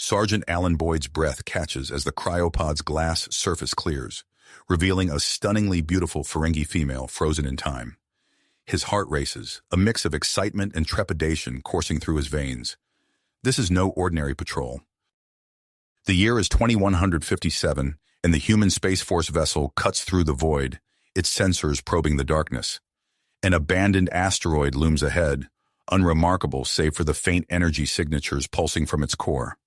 Sergeant Alan Boyd's breath catches as the cryopod's glass surface clears, revealing a stunningly beautiful Ferengi female frozen in time. His heart races, a mix of excitement and trepidation coursing through his veins. This is no ordinary patrol. The year is 2157, and the human Space Force vessel cuts through the void, its sensors probing the darkness. An abandoned asteroid looms ahead, unremarkable save for the faint energy signatures pulsing from its core.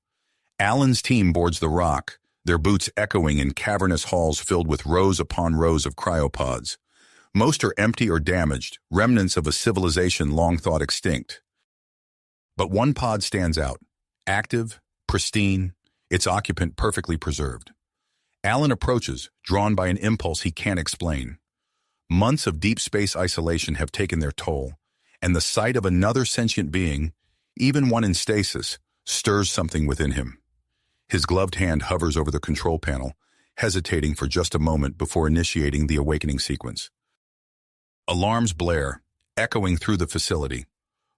Alan's team boards the rock, their boots echoing in cavernous halls filled with rows upon rows of cryopods. Most are empty or damaged, remnants of a civilization long thought extinct. But one pod stands out, active, pristine, its occupant perfectly preserved. Alan approaches, drawn by an impulse he can't explain. Months of deep space isolation have taken their toll, and the sight of another sentient being, even one in stasis, stirs something within him. His gloved hand hovers over the control panel, hesitating for just a moment before initiating the awakening sequence. Alarms blare, echoing through the facility.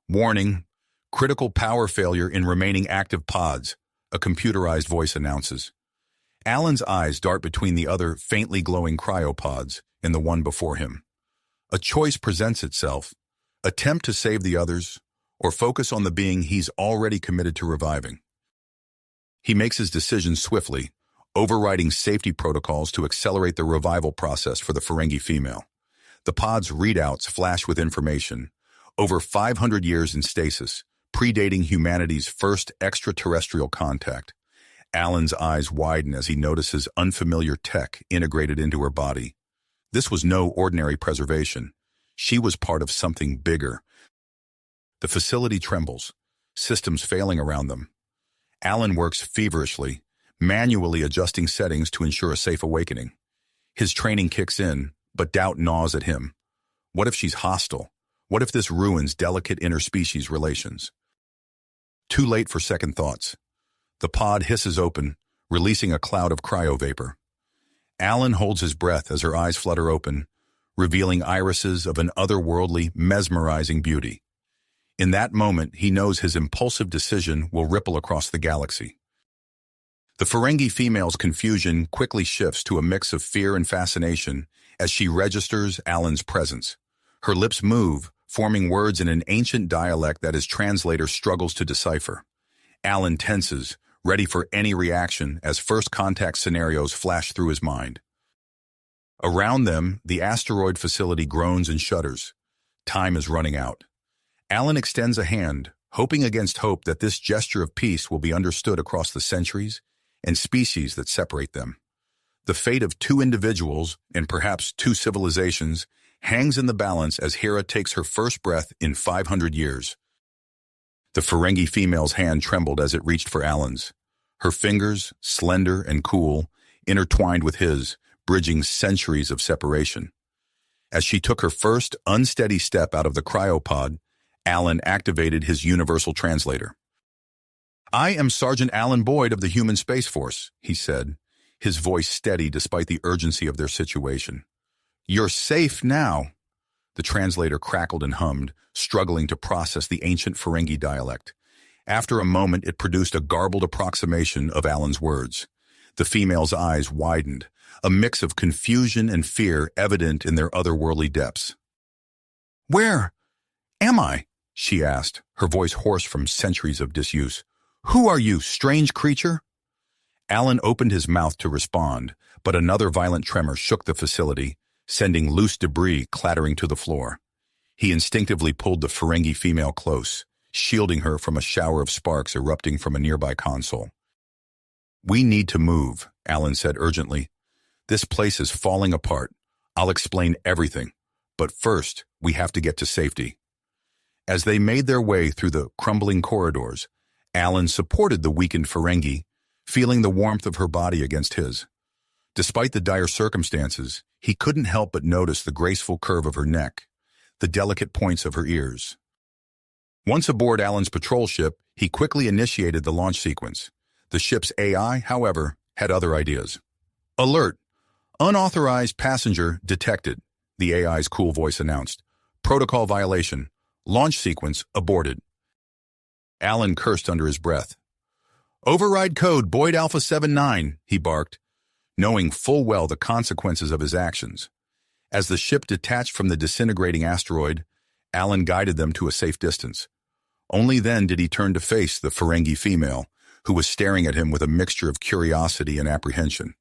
Warning, critical power failure in remaining active pods, a computerized voice announces. Alan's eyes dart between the other faintly glowing cryopods and the one before him. A choice presents itself: attempt to save the others, or focus on the being he's already committed to reviving. He makes his decision swiftly, overriding safety protocols to accelerate the revival process for the Ferengi female. The pod's readouts flash with information. Over 500 years in stasis, predating humanity's first extraterrestrial contact. Alan's eyes widen as he notices unfamiliar tech integrated into her body. This was no ordinary preservation. She was part of something bigger. The facility trembles, systems failing around them. Alan works feverishly, manually adjusting settings to ensure a safe awakening. His training kicks in, but doubt gnaws at him. What if she's hostile? What if this ruins delicate interspecies relations? Too late for second thoughts. The pod hisses open, releasing a cloud of cryovapor. Alan holds his breath as her eyes flutter open, revealing irises of an otherworldly, mesmerizing beauty. In that moment, he knows his impulsive decision will ripple across the galaxy. The Ferengi female's confusion quickly shifts to a mix of fear and fascination as she registers Alan's presence. Her lips move, forming words in an ancient dialect that his translator struggles to decipher. Alan tenses, ready for any reaction as first contact scenarios flash through his mind. Around them, the asteroid facility groans and shudders. Time is running out. Alan extends a hand, hoping against hope that this gesture of peace will be understood across the centuries and species that separate them. The fate of two individuals, and perhaps two civilizations, hangs in the balance as Hera takes her first breath in 500 years. The Ferengi female's hand trembled as it reached for Alan's. Her fingers, slender and cool, intertwined with his, bridging centuries of separation. As she took her first unsteady step out of the cryopod, Alan activated his universal translator. "I am Sergeant Alan Boyd of the Human Space Force," he said, his voice steady despite the urgency of their situation. "You're safe now." The translator crackled and hummed, struggling to process the ancient Ferengi dialect. After a moment, it produced a garbled approximation of Alan's words. The female's eyes widened, a mix of confusion and fear evident in their otherworldly depths. "Where am I?" she asked, her voice hoarse from centuries of disuse. "Who are you, strange creature?" Alan opened his mouth to respond, but another violent tremor shook the facility, sending loose debris clattering to the floor. He instinctively pulled the Ferengi female close, shielding her from a shower of sparks erupting from a nearby console. "We need to move," Alan said urgently. "This place is falling apart. I'll explain everything, but first we have to get to safety." As they made their way through the crumbling corridors, Alan supported the weakened Ferengi, feeling the warmth of her body against his. Despite the dire circumstances, he couldn't help but notice the graceful curve of her neck, the delicate points of her ears. Once aboard Alan's patrol ship, he quickly initiated the launch sequence. The ship's AI, however, had other ideas. "Alert! Unauthorized passenger detected," the AI's cool voice announced. "Protocol violation. Launch sequence aborted." Alan cursed under his breath. "Override code Boyd Alpha 79, he barked, knowing full well the consequences of his actions. As the ship detached from the disintegrating asteroid, Alan guided them to a safe distance. Only then did he turn to face the Ferengi female, who was staring at him with a mixture of curiosity and apprehension.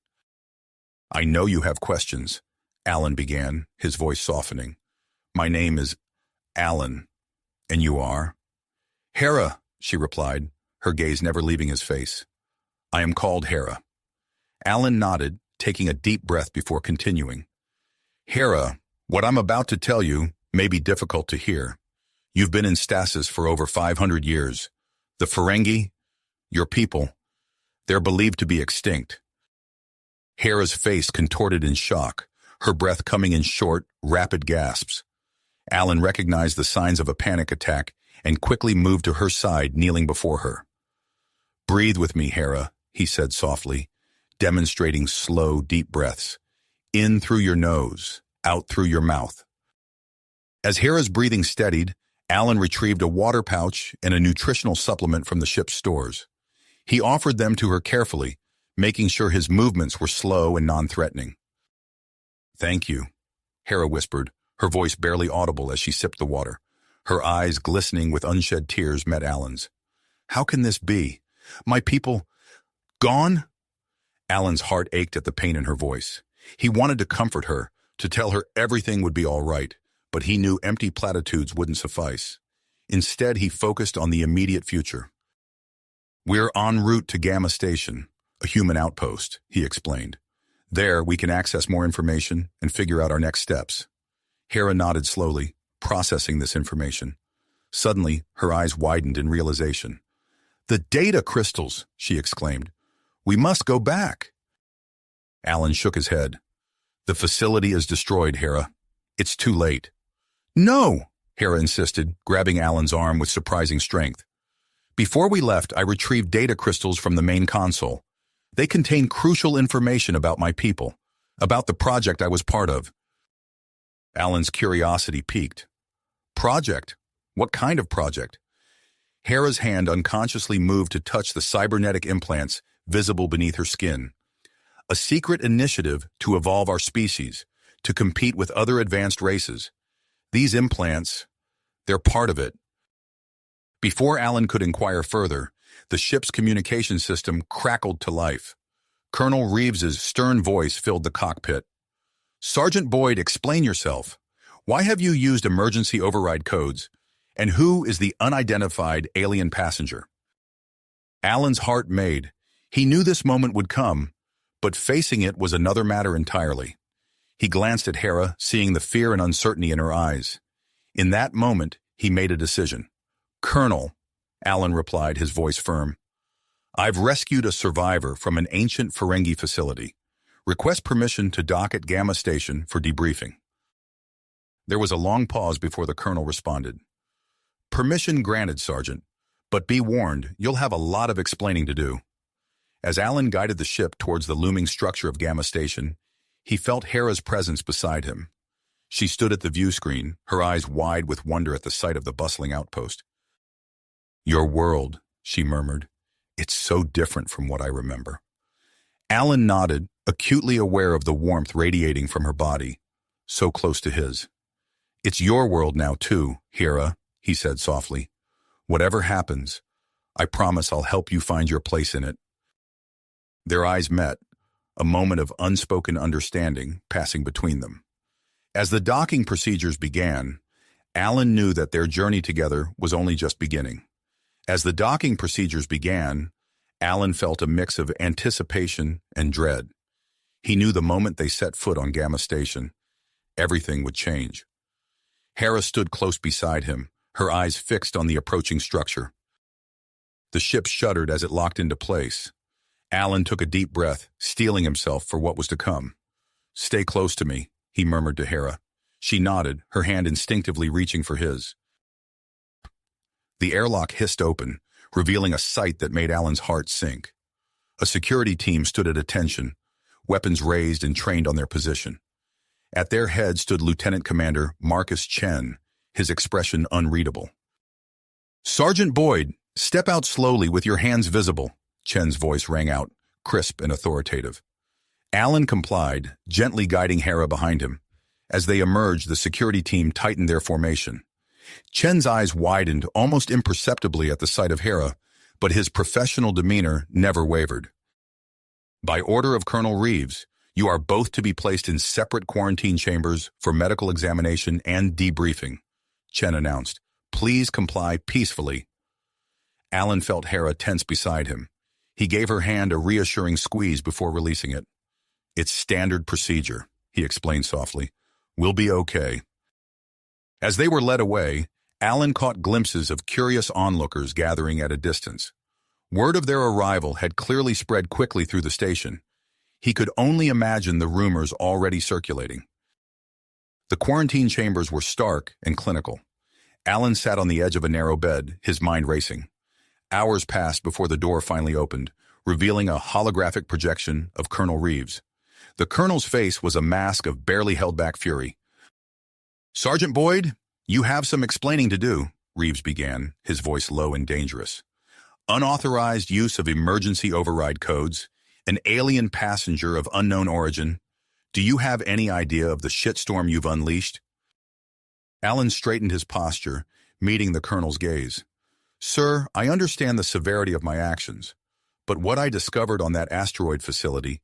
"I know you have questions," Alan began, his voice softening. "My name is Alan, and you are?" "Hera," she replied, her gaze never leaving his face. "I am called Hera." Alan nodded, taking a deep breath before continuing. "Hera, what I'm about to tell you may be difficult to hear. You've been in stasis for over 500 years. The Ferengi, your people, they're believed to be extinct." Hera's face contorted in shock, her breath coming in short, rapid gasps. Alan recognized the signs of a panic attack and quickly moved to her side, kneeling before her. "Breathe with me, Hera," he said softly, demonstrating slow, deep breaths. "In through your nose, out through your mouth." As Hera's breathing steadied, Alan retrieved a water pouch and a nutritional supplement from the ship's stores. He offered them to her carefully, making sure his movements were slow and non-threatening. "Thank you," Hera whispered, her voice barely audible as she sipped the water. Her eyes, glistening with unshed tears, met Alan's. "How can this be? My people... gone?" Alan's heart ached at the pain in her voice. He wanted to comfort her, to tell her everything would be all right, but he knew empty platitudes wouldn't suffice. Instead, he focused on the immediate future. "We're en route to Gamma Station, a human outpost," he explained. "There, we can access more information and figure out our next steps." Hera nodded slowly, processing this information. Suddenly, her eyes widened in realization. "The data crystals!" she exclaimed. "We must go back." Alan shook his head. "The facility is destroyed, Hera. It's too late." "No!" Hera insisted, grabbing Alan's arm with surprising strength. "Before we left, I retrieved data crystals from the main console. They contain crucial information about my people, about the project I was part of." Alan's curiosity piqued. "Project? What kind of project?" Hera's hand unconsciously moved to touch the cybernetic implants visible beneath her skin. "A secret initiative to evolve our species, to compete with other advanced races. These implants, they're part of it." Before Alan could inquire further, the ship's communication system crackled to life. Colonel Reeves's stern voice filled the cockpit. "Sergeant Boyd, explain yourself. Why have you used emergency override codes? And who is the unidentified alien passenger?" Alan's heart made. He knew this moment would come, but facing it was another matter entirely. He glanced at Hera, seeing the fear and uncertainty in her eyes. In that moment, he made a decision. "Colonel," Alan replied, his voice firm, "I've rescued a survivor from an ancient Ferengi facility. Request permission to dock at Gamma Station for debriefing." There was a long pause before the colonel responded. "Permission granted, Sergeant, but be warned, you'll have a lot of explaining to do." As Alan guided the ship towards the looming structure of Gamma Station, he felt Hera's presence beside him. She stood at the view screen, her eyes wide with wonder at the sight of the bustling outpost. "Your world," she murmured. "It's so different from what I remember." Alan nodded, acutely aware of the warmth radiating from her body, so close to his. "It's your world now, too, Hera," he said softly. "Whatever happens, I promise I'll help you find your place in it." Their eyes met, a moment of unspoken understanding passing between them. As the docking procedures began, Alan knew that their journey together was only just beginning. As the docking procedures began, Alan felt a mix of anticipation and dread. He knew the moment they set foot on Gamma Station, everything would change. Hera stood close beside him, her eyes fixed on the approaching structure. The ship shuddered as it locked into place. Alan took a deep breath, steeling himself for what was to come. "Stay close to me," he murmured to Hera. She nodded, her hand instinctively reaching for his. The airlock hissed open, revealing a sight that made Alan's heart sink. A security team stood at attention, weapons raised and trained on their position. At their head stood Lieutenant Commander Marcus Chen, his expression unreadable. "Sergeant Boyd, step out slowly with your hands visible," Chen's voice rang out, crisp and authoritative. Alan complied, gently guiding Hera behind him. As they emerged, the security team tightened their formation. Chen's eyes widened almost imperceptibly at the sight of Hera, but his professional demeanor never wavered. By order of Colonel Reeves, you are both to be placed in separate quarantine chambers for medical examination and debriefing, Chen announced. Please comply peacefully. Alan felt Hera tense beside him. He gave her hand a reassuring squeeze before releasing it. It's standard procedure, he explained softly. We'll be okay. As they were led away, Alan caught glimpses of curious onlookers gathering at a distance. Word of their arrival had clearly spread quickly through the station. He could only imagine the rumors already circulating. The quarantine chambers were stark and clinical. Alan sat on the edge of a narrow bed, his mind racing. Hours passed before the door finally opened, revealing a holographic projection of Colonel Reeves. The colonel's face was a mask of barely held-back fury. Sergeant Boyd, you have some explaining to do, Reeves began, his voice low and dangerous. Unauthorized use of emergency override codes, an alien passenger of unknown origin. Do you have any idea of the shitstorm you've unleashed? Alan straightened his posture, meeting the colonel's gaze. Sir, I understand the severity of my actions, but what I discovered on that asteroid facility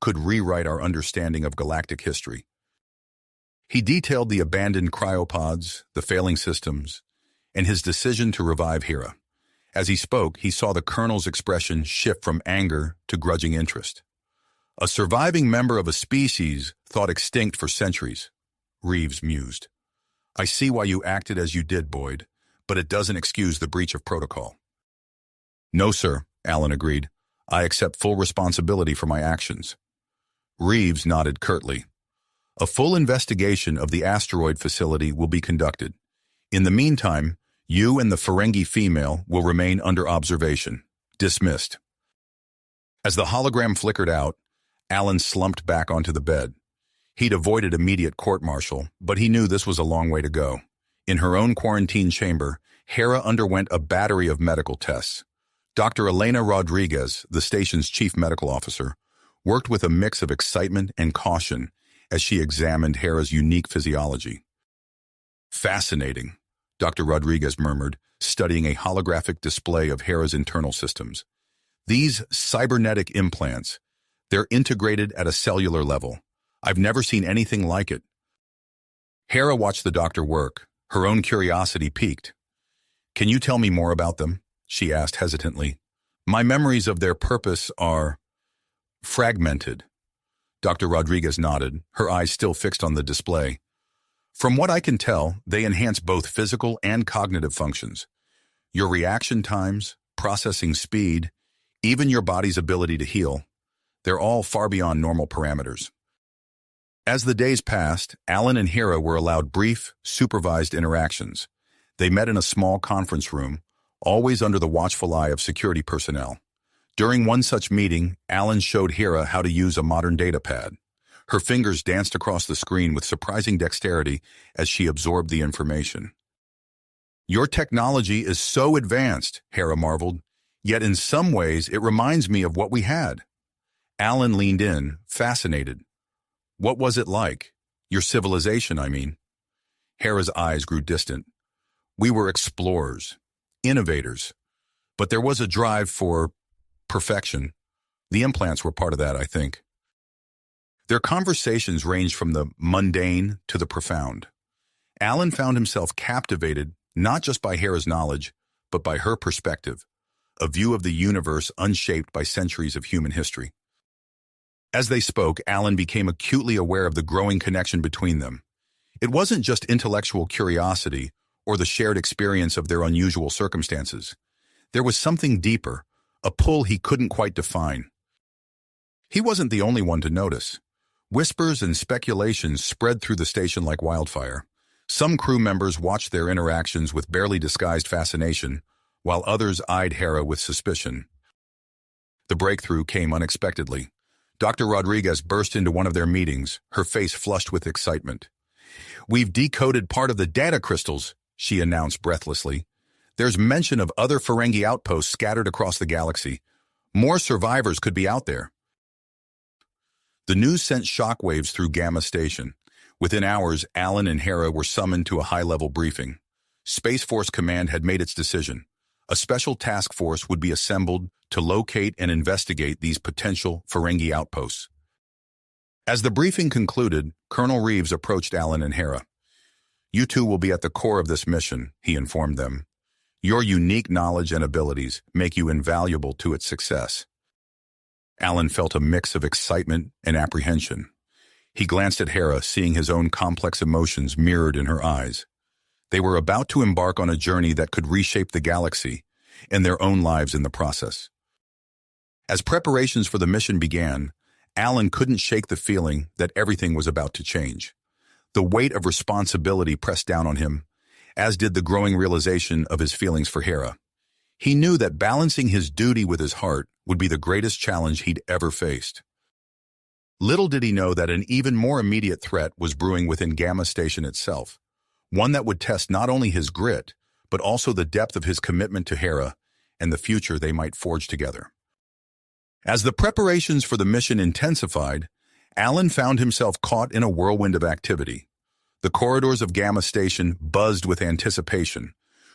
could rewrite our understanding of galactic history. He detailed the abandoned cryopods, the failing systems, and his decision to revive Hera. As he spoke, he saw the colonel's expression shift from anger to grudging interest. A surviving member of a species thought extinct for centuries, Reeves mused. I see why you acted as you did, Boyd, but it doesn't excuse the breach of protocol. No, sir, Alan agreed. I accept full responsibility for my actions. Reeves nodded curtly. A full investigation of the asteroid facility will be conducted. In the meantime, you and the Ferengi female will remain under observation. Dismissed. As the hologram flickered out, Alan slumped back onto the bed. He'd avoided immediate court-martial, but he knew this was a long way to go. In her own quarantine chamber, Hera underwent a battery of medical tests. Dr. Elena Rodriguez, the station's chief medical officer, worked with a mix of excitement and caution as she examined Hera's unique physiology. Fascinating, Dr. Rodriguez murmured, studying a holographic display of Hera's internal systems. These cybernetic implants, they're integrated at a cellular level. I've never seen anything like it. Hera watched the doctor work. Her own curiosity piqued. Can you tell me more about them? She asked hesitantly. My memories of their purpose are fragmented. Dr. Rodriguez nodded, her eyes still fixed on the display. From what I can tell, they enhance both physical and cognitive functions. Your reaction times, processing speed, even your body's ability to heal, they're all far beyond normal parameters. As the days passed, Alan and Hera were allowed brief, supervised interactions. They met in a small conference room, always under the watchful eye of security personnel. During one such meeting, Alan showed Hera how to use a modern data pad. Her fingers danced across the screen with surprising dexterity as she absorbed the information. Your technology is so advanced, Hera marveled, yet in some ways it reminds me of what we had. Alan leaned in, fascinated. What was it like? Your civilization, I mean. Hera's eyes grew distant. We were explorers, innovators, but there was a drive for perfection. The implants were part of that, I think. Their conversations ranged from the mundane to the profound. Alan found himself captivated not just by Hera's knowledge, but by her perspective, a view of the universe unshaped by centuries of human history. As they spoke, Alan became acutely aware of the growing connection between them. It wasn't just intellectual curiosity or the shared experience of their unusual circumstances. There was something deeper, a pull he couldn't quite define. He wasn't the only one to notice. Whispers and speculations spread through the station like wildfire. Some crew members watched their interactions with barely disguised fascination, while others eyed Hera with suspicion. The breakthrough came unexpectedly. Dr. Rodriguez burst into one of their meetings, her face flushed with excitement. We've decoded part of the data crystals, she announced breathlessly. There's mention of other Ferengi outposts scattered across the galaxy. More survivors could be out there. The news sent shockwaves through Gamma Station. Within hours, Alan and Hera were summoned to a high-level briefing. Space Force Command had made its decision. A special task force would be assembled to locate and investigate these potential Ferengi outposts. As the briefing concluded, Colonel Reeves approached Alan and Hera. "You two will be at the core of this mission," he informed them. "Your unique knowledge and abilities make you invaluable to its success." Alan felt a mix of excitement and apprehension. He glanced at Hera, seeing his own complex emotions mirrored in her eyes. They were about to embark on a journey that could reshape the galaxy and their own lives in the process. As preparations for the mission began, Alan couldn't shake the feeling that everything was about to change. The weight of responsibility pressed down on him, as did the growing realization of his feelings for Hera. He knew that balancing his duty with his heart would be the greatest challenge he'd ever faced. Little did he know that an even more immediate threat was brewing within Gamma Station itself, one that would test not only his grit, but also the depth of his commitment to Hera and the future they might forge together. As the preparations for the mission intensified, Alan found himself caught in a whirlwind of activity. The corridors of Gamma Station buzzed with anticipation,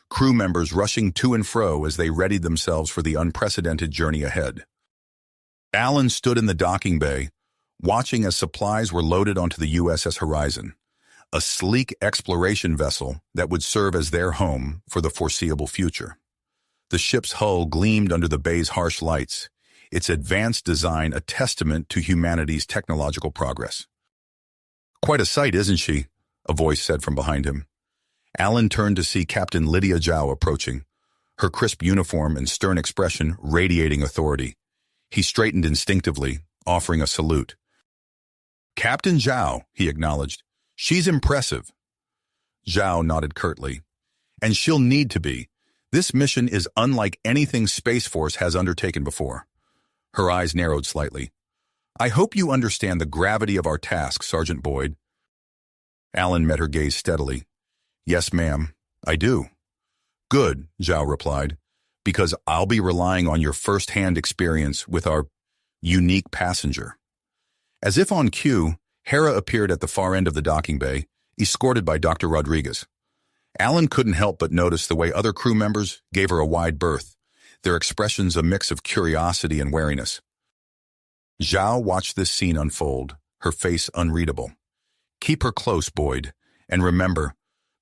crew members rushing to and fro as they readied themselves for the unprecedented journey ahead. Alan stood in the docking bay, watching as supplies were loaded onto the USS Horizon, a sleek exploration vessel that would serve as their home for the foreseeable future. The ship's hull gleamed under the bay's harsh lights, its advanced design a testament to humanity's technological progress. "Quite a sight, isn't she?" a voice said from behind him. Alan turned to see Captain Lydia Zhao approaching, her crisp uniform and stern expression radiating authority. He straightened instinctively, offering a salute. "Captain Zhao," he acknowledged. "She's impressive." Zhao nodded curtly. "And she'll need to be. This mission is unlike anything Space Force has undertaken before." Her eyes narrowed slightly. "I hope you understand the gravity of our task, Sergeant Boyd." Alan met her gaze steadily. "Yes, ma'am, I do." "Good," Zhao replied, "because I'll be relying on your first-hand experience with our unique passenger." As if on cue, Hera appeared at the far end of the docking bay, escorted by Dr. Rodriguez. Alan couldn't help but notice the way other crew members gave her a wide berth, their expressions a mix of curiosity and wariness. Zhao watched this scene unfold, her face unreadable. "Keep her close, Boyd, and remember,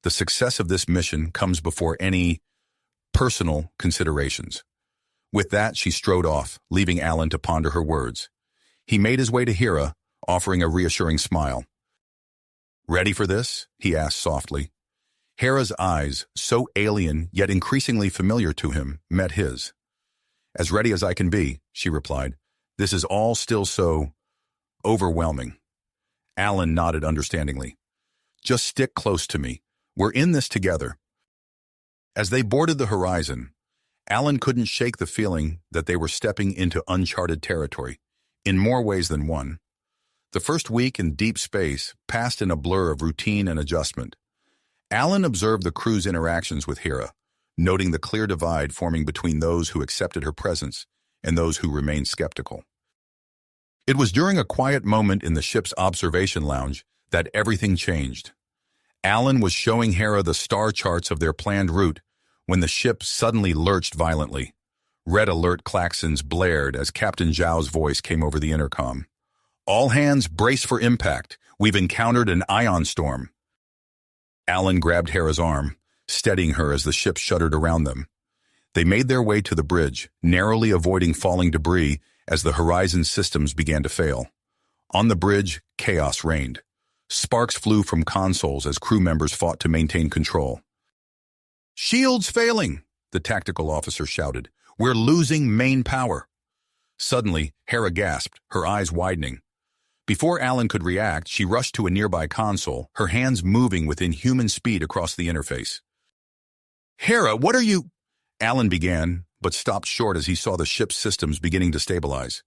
the success of this mission comes before any personal considerations." With that, she strode off, leaving Alan to ponder her words. He made his way to Hera, offering a reassuring smile. "Ready for this?" he asked softly. Hera's eyes, so alien yet increasingly familiar to him, met his. "As ready as I can be," she replied. "This is all still so overwhelming." Alan nodded understandingly. "Just stick close to me. We're in this together." As they boarded the Horizon, Alan couldn't shake the feeling that they were stepping into uncharted territory, in more ways than one. The first week in deep space passed in a blur of routine and adjustment. Alan observed the crew's interactions with Hera, noting the clear divide forming between those who accepted her presence and those who remained skeptical. It was during a quiet moment in the ship's observation lounge that everything changed. Alan was showing Hera the star charts of their planned route when the ship suddenly lurched violently. Red alert klaxons blared as Captain Zhao's voice came over the intercom. "All hands brace for impact. We've encountered an ion storm." Alan grabbed Hera's arm, steadying her as the ship shuddered around them. They made their way to the bridge, narrowly avoiding falling debris as the Horizon systems began to fail. On the bridge, chaos reigned. Sparks flew from consoles as crew members fought to maintain control. "Shields failing!" the tactical officer shouted. "We're losing main power." Suddenly, Hera gasped, her eyes widening. Before Alan could react, she rushed to a nearby console, her hands moving with inhuman speed across the interface. "Hera, what are you—" Alan began, but stopped short as he saw the ship's systems beginning to stabilize.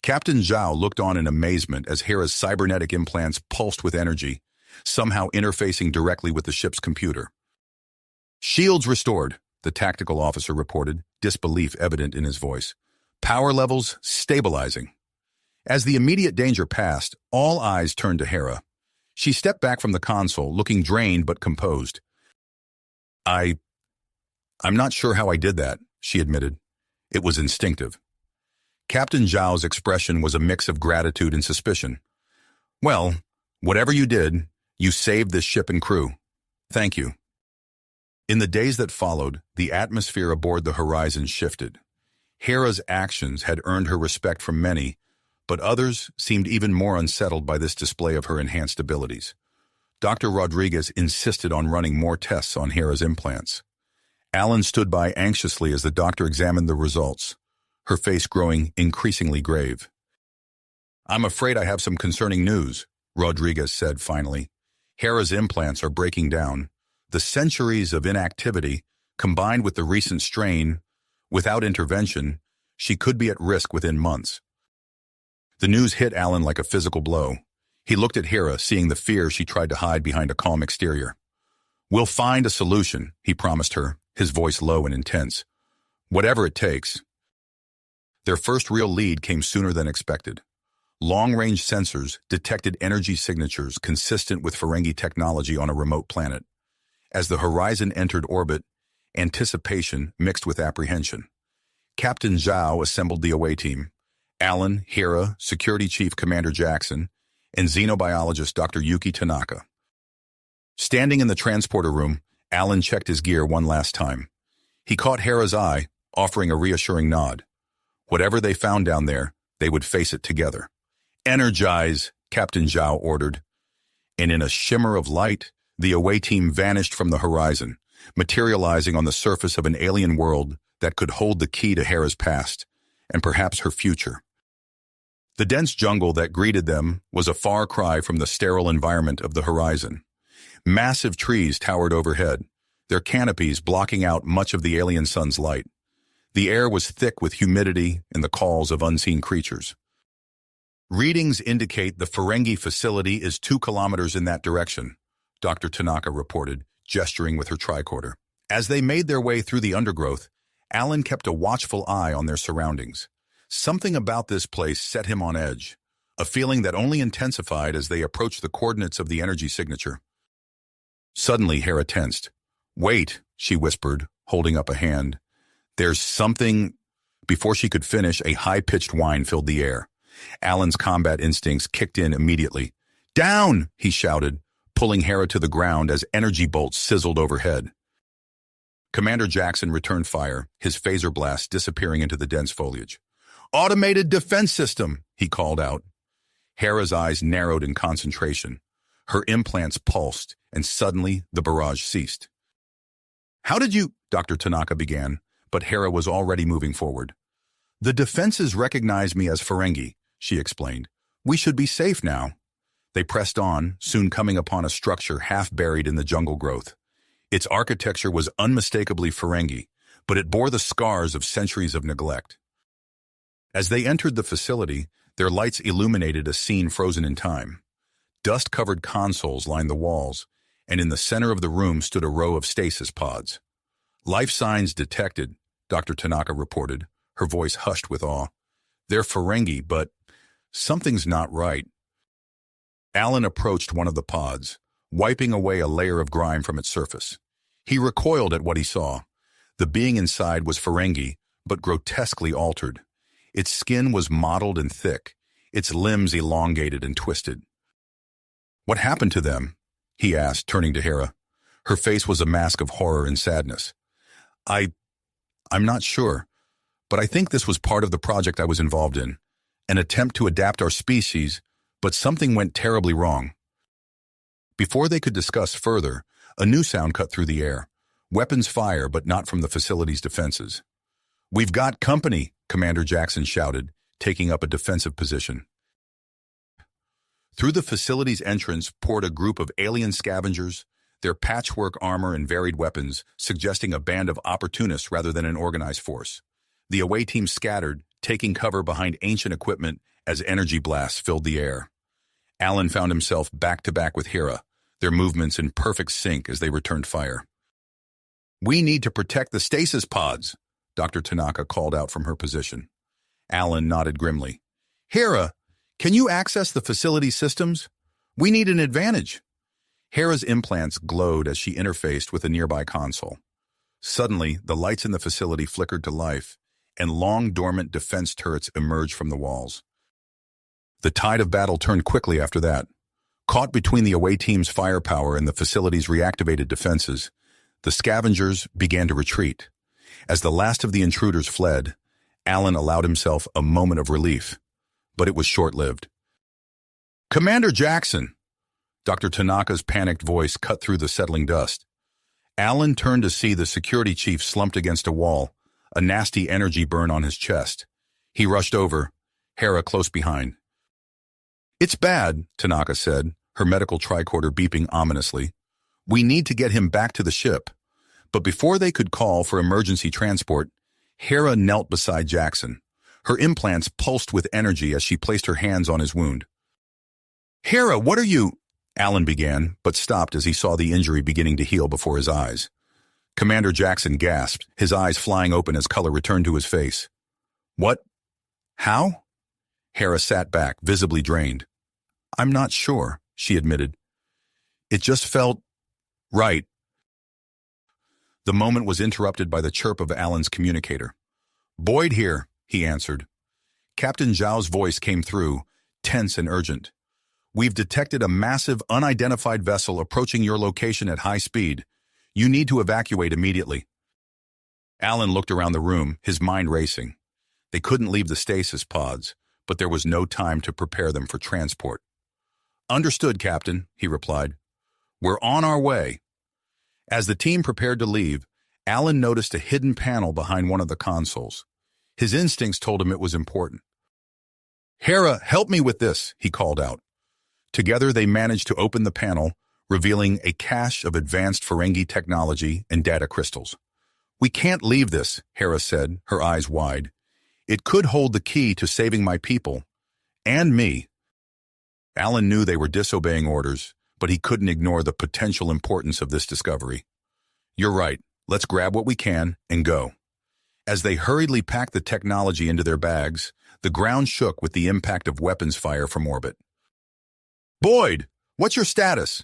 Captain Zhao looked on in amazement as Hera's cybernetic implants pulsed with energy, somehow interfacing directly with the ship's computer. "Shields restored," the tactical officer reported, disbelief evident in his voice. power levels stabilizing. As the immediate danger passed, all eyes turned to Hera. She stepped back from the console, looking drained but composed. I'm not sure how I did that, she admitted. It was instinctive. Captain Zhao's expression was a mix of gratitude and suspicion. Well, whatever you did, you saved this ship and crew. Thank you. In the days that followed, the atmosphere aboard the Horizon shifted. Hera's actions had earned her respect from many, but others seemed even more unsettled by this display of her enhanced abilities. Dr. Rodriguez insisted on running more tests on Hera's implants. Alan stood by anxiously as the doctor examined the results, her face growing increasingly grave. I'm afraid I have some concerning news, Rodriguez said finally. Hera's implants are breaking down. The centuries of inactivity, combined with the recent strain, without intervention, she could be at risk within months. The news hit Alan like a physical blow. He looked at Hera, seeing the fear she tried to hide behind a calm exterior. We'll find a solution, he promised her, his voice low and intense. Whatever it takes. Their first real lead came sooner than expected. Long-range sensors detected energy signatures consistent with Ferengi technology on a remote planet. As the Horizon entered orbit, anticipation mixed with apprehension. Captain Zhao assembled the away team. Alan, Hera, Security Chief Commander Jackson, and xenobiologist Dr. Yuki Tanaka. Standing in the transporter room, Alan checked his gear one last time. He caught Hera's eye, offering a reassuring nod. Whatever they found down there, they would face it together. Energize, Captain Zhao ordered. And in a shimmer of light, the away team vanished from the horizon, materializing on the surface of an alien world that could hold the key to Hera's past, and perhaps her future. The dense jungle that greeted them was a far cry from the sterile environment of the Horizon. Massive trees towered overhead, their canopies blocking out much of the alien sun's light. The air was thick with humidity and the calls of unseen creatures. Readings indicate the Ferengi facility is 2 kilometers in that direction, Dr. Tanaka reported, gesturing with her tricorder. As they made their way through the undergrowth, Alan kept a watchful eye on their surroundings. Something about this place set him on edge, a feeling that only intensified as they approached the coordinates of the energy signature. Suddenly, Hera tensed. Wait, she whispered, holding up a hand. There's something... Before she could finish, a high-pitched whine filled the air. Alan's combat instincts kicked in immediately. Down, he shouted, pulling Hera to the ground as energy bolts sizzled overhead. Commander Jackson returned fire, his phaser blast disappearing into the dense foliage. Automated defense system, he called out. Hera's eyes narrowed in concentration. Her implants pulsed, and suddenly the barrage ceased. How did you... Dr. Tanaka began, but Hera was already moving forward. The defenses recognize me as Ferengi, she explained. We should be safe now. They pressed on, soon coming upon a structure half buried in the jungle growth. Its architecture was unmistakably Ferengi, but it bore the scars of centuries of neglect. As they entered the facility, their lights illuminated a scene frozen in time. Dust-covered consoles lined the walls, and in the center of the room stood a row of stasis pods. Life signs detected, Dr. Tanaka reported, her voice hushed with awe. They're Ferengi, but something's not right. Alan approached one of the pods, wiping away a layer of grime from its surface. He recoiled at what he saw. The being inside was Ferengi, but grotesquely altered. Its skin was mottled and thick, its limbs elongated and twisted. What happened to them? He asked, turning to Hera. Her face was a mask of horror and sadness. I'm not sure, but I think this was part of the project I was involved in. An attempt to adapt our species, but something went terribly wrong. Before they could discuss further, a new sound cut through the air. Weapons fire, but not from the facility's defenses. We've got company, Commander Jackson shouted, taking up a defensive position. Through the facility's entrance poured a group of alien scavengers, their patchwork armor and varied weapons suggesting a band of opportunists rather than an organized force. The away team scattered, taking cover behind ancient equipment as energy blasts filled the air. Alan found himself back-to-back with Hera, their movements in perfect sync as they returned fire. We need to protect the stasis pods, Dr. Tanaka called out from her position. Alan nodded grimly. Hera, can you access the facility systems? We need an advantage. Hera's implants glowed as she interfaced with a nearby console. Suddenly, the lights in the facility flickered to life, and long, dormant defense turrets emerged from the walls. The tide of battle turned quickly after that. Caught between the away team's firepower and the facility's reactivated defenses, the scavengers began to retreat. As the last of the intruders fled, Alan allowed himself a moment of relief, but it was short-lived. Commander Jackson! Dr. Tanaka's panicked voice cut through the settling dust. Alan turned to see the security chief slumped against a wall, a nasty energy burn on his chest. He rushed over, Hera close behind. It's bad, Tanaka said, her medical tricorder beeping ominously. We need to get him back to the ship. But before they could call for emergency transport, Hera knelt beside Jackson. Her implants pulsed with energy as she placed her hands on his wound. Hera, what are you? Alan began, but stopped as he saw the injury beginning to heal before his eyes. Commander Jackson gasped, his eyes flying open as color returned to his face. What? How? Hera sat back, visibly drained. I'm not sure, she admitted. It just felt right. The moment was interrupted by the chirp of Alan's communicator. Boyd here, he answered. Captain Zhao's voice came through, tense and urgent. We've detected a massive, unidentified vessel approaching your location at high speed. You need to evacuate immediately. Alan looked around the room, his mind racing. They couldn't leave the stasis pods, but there was no time to prepare them for transport. Understood, Captain, he replied. We're on our way. As the team prepared to leave, Alan noticed a hidden panel behind one of the consoles. His instincts told him it was important. Hera, help me with this, he called out. Together they managed to open the panel, revealing a cache of advanced Ferengi technology and data crystals. We can't leave this, Hera said, her eyes wide. It could hold the key to saving my people. And me. Alan knew they were disobeying orders, but he couldn't ignore the potential importance of this discovery. You're right, let's grab what we can and go. As they hurriedly packed the technology into their bags, the ground shook with the impact of weapons fire from orbit. Boyd, what's your status?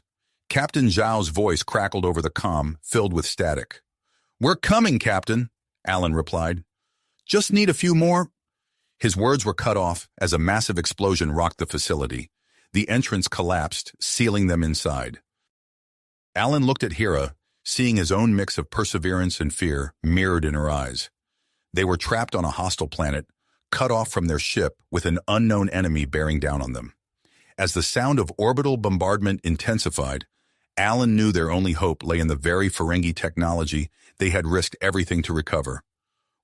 Captain Zhao's voice crackled over the comm, filled with static. We're coming, Captain, Alan replied. Just need a few more. His words were cut off as a massive explosion rocked the facility. The entrance collapsed, sealing them inside. Alan looked at Hera, seeing his own mix of perseverance and fear mirrored in her eyes. They were trapped on a hostile planet, cut off from their ship with an unknown enemy bearing down on them. As the sound of orbital bombardment intensified, Alan knew their only hope lay in the very Ferengi technology they had risked everything to recover.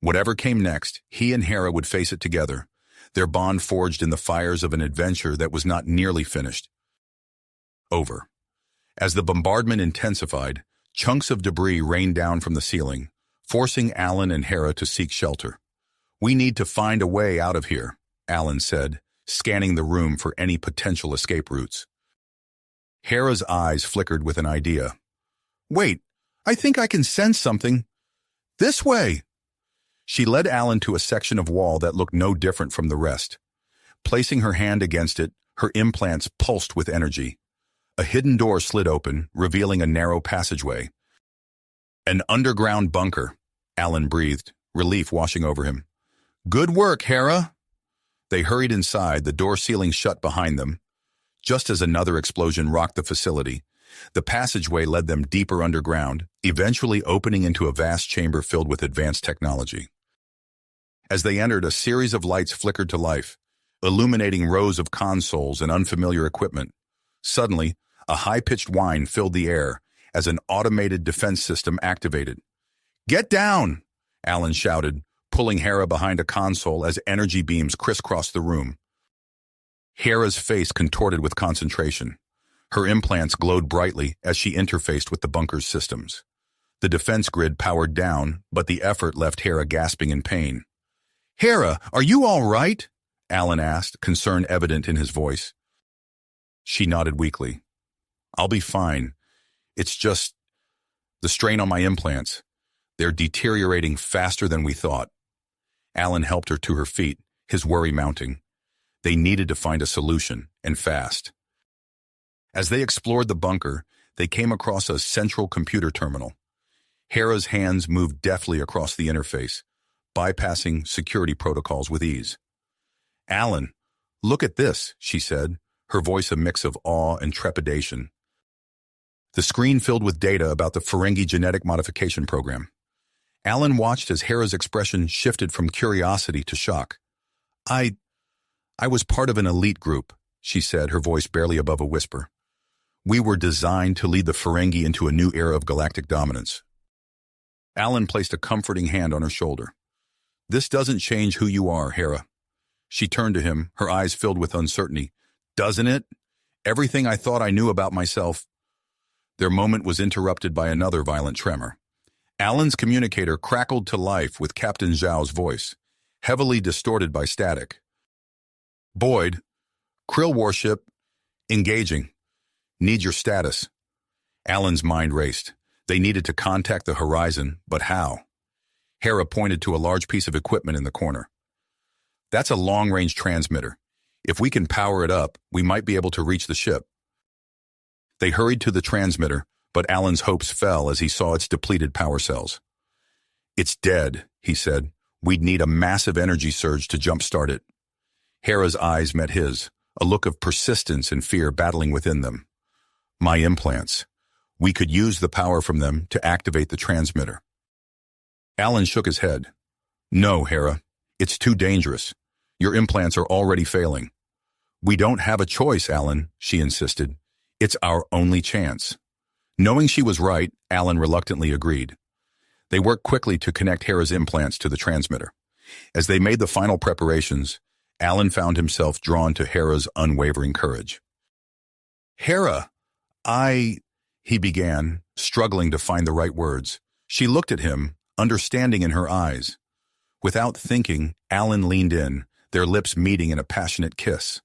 Whatever came next, he and Hera would face it together, their bond forged in the fires of an adventure that was not nearly finished. Over. As the bombardment intensified, chunks of debris rained down from the ceiling, forcing Alan and Hera to seek shelter. We need to find a way out of here, Alan said, scanning the room for any potential escape routes. Hera's eyes flickered with an idea. Wait, I think I can sense something. This way! She led Alan to a section of wall that looked no different from the rest. Placing her hand against it, her implants pulsed with energy. A hidden door slid open, revealing a narrow passageway. An underground bunker, Alan breathed, relief washing over him. Good work, Hera! They hurried inside, the door sealing shut behind them. Just as another explosion rocked the facility, the passageway led them deeper underground, eventually opening into a vast chamber filled with advanced technology. As they entered, a series of lights flickered to life, illuminating rows of consoles and unfamiliar equipment. Suddenly, a high-pitched whine filled the air as an automated defense system activated. Get down! Alan shouted, pulling Hera behind a console as energy beams crisscrossed the room. Hera's face contorted with concentration. Her implants glowed brightly as she interfaced with the bunker's systems. The defense grid powered down, but the effort left Hera gasping in pain. Hera, are you all right? Alan asked, concern evident in his voice. She nodded weakly. I'll be fine. It's just the strain on my implants. They're deteriorating faster than we thought. Alan helped her to her feet, his worry mounting. They needed to find a solution, and fast. As they explored the bunker, they came across a central computer terminal. Hera's hands moved deftly across the interface, bypassing security protocols with ease. "Alan, look at this," she said, her voice a mix of awe and trepidation. The screen filled with data about the Ferengi genetic modification program. Alan watched as Hera's expression shifted from curiosity to shock. I was part of an elite group," she said, her voice barely above a whisper. "We were designed to lead the Ferengi into a new era of galactic dominance." Alan placed a comforting hand on her shoulder. "This doesn't change who you are, Hera." She turned to him, her eyes filled with uncertainty. "Doesn't it? Everything I thought I knew about myself." Their moment was interrupted by another violent tremor. Alan's communicator crackled to life with Captain Zhao's voice, heavily distorted by static. "Boyd, Krill warship, engaging. Need your status." Alan's mind raced. They needed to contact the horizon, but how? Hera pointed to a large piece of equipment in the corner. "That's a long-range transmitter. If we can power it up, we might be able to reach the ship." They hurried to the transmitter, but Alan's hopes fell as he saw its depleted power cells. "It's dead," he said. "We'd need a massive energy surge to jumpstart it." Hera's eyes met his, a look of persistence and fear battling within them. "My implants. We could use the power from them to activate the transmitter." Alan shook his head. "No, Hera. It's too dangerous. Your implants are already failing." "We don't have a choice, Alan," she insisted. "It's our only chance." Knowing she was right, Alan reluctantly agreed. They worked quickly to connect Hera's implants to the transmitter. As they made the final preparations, Alan found himself drawn to Hera's unwavering courage. "Hera, he began, struggling to find the right words. She looked at him, understanding in her eyes. Without thinking, Alan leaned in, their lips meeting in a passionate kiss.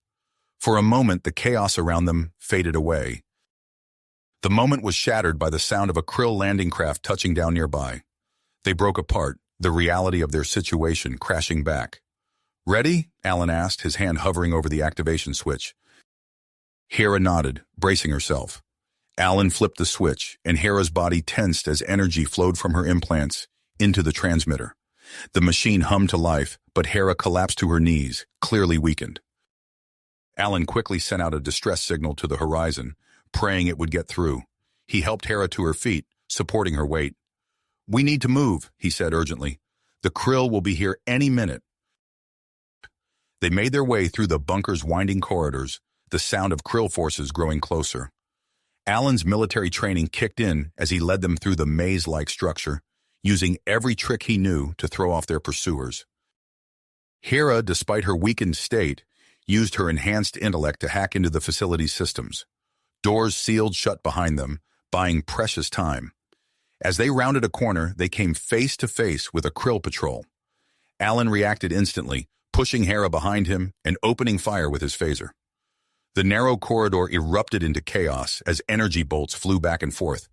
For a moment, the chaos around them faded away. The moment was shattered by the sound of a Krill landing craft touching down nearby. They broke apart, the reality of their situation crashing back. "Ready?" Alan asked, his hand hovering over the activation switch. Hera nodded, bracing herself. Alan flipped the switch, and Hera's body tensed as energy flowed from her implants into the transmitter. The machine hummed to life, but Hera collapsed to her knees, clearly weakened. Alan quickly sent out a distress signal to the horizon, praying it would get through. He helped Hera to her feet, supporting her weight. "We need to move," he said urgently. "The Krill will be here any minute." They made their way through the bunker's winding corridors, the sound of Krill forces growing closer. Alan's military training kicked in as he led them through the maze-like structure, using every trick he knew to throw off their pursuers. Hera, despite her weakened state, used her enhanced intellect to hack into the facility's systems. Doors sealed shut behind them, buying precious time. As they rounded a corner, they came face to face with a Krill patrol. Alan reacted instantly, pushing Hera behind him and opening fire with his phaser. The narrow corridor erupted into chaos as energy bolts flew back and forth.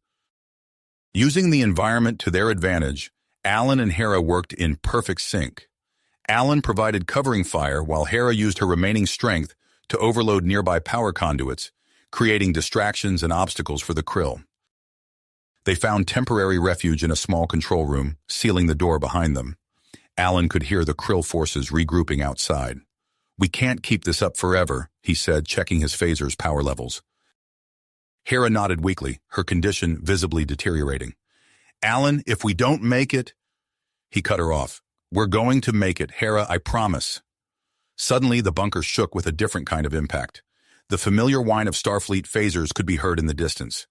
Using the environment to their advantage, Alan and Hera worked in perfect sync. Alan provided covering fire while Hera used her remaining strength to overload nearby power conduits, creating distractions and obstacles for the Krill. They found temporary refuge in a small control room, sealing the door behind them. Alan could hear the Krill forces regrouping outside. "We can't keep this up forever," he said, checking his phaser's power levels. Hera nodded weakly, her condition visibly deteriorating. "Alan, if we don't make it—" He cut her off. "We're going to make it, Hera, I promise." Suddenly, the bunker shook with a different kind of impact. The familiar whine of Starfleet phasers could be heard in the distance.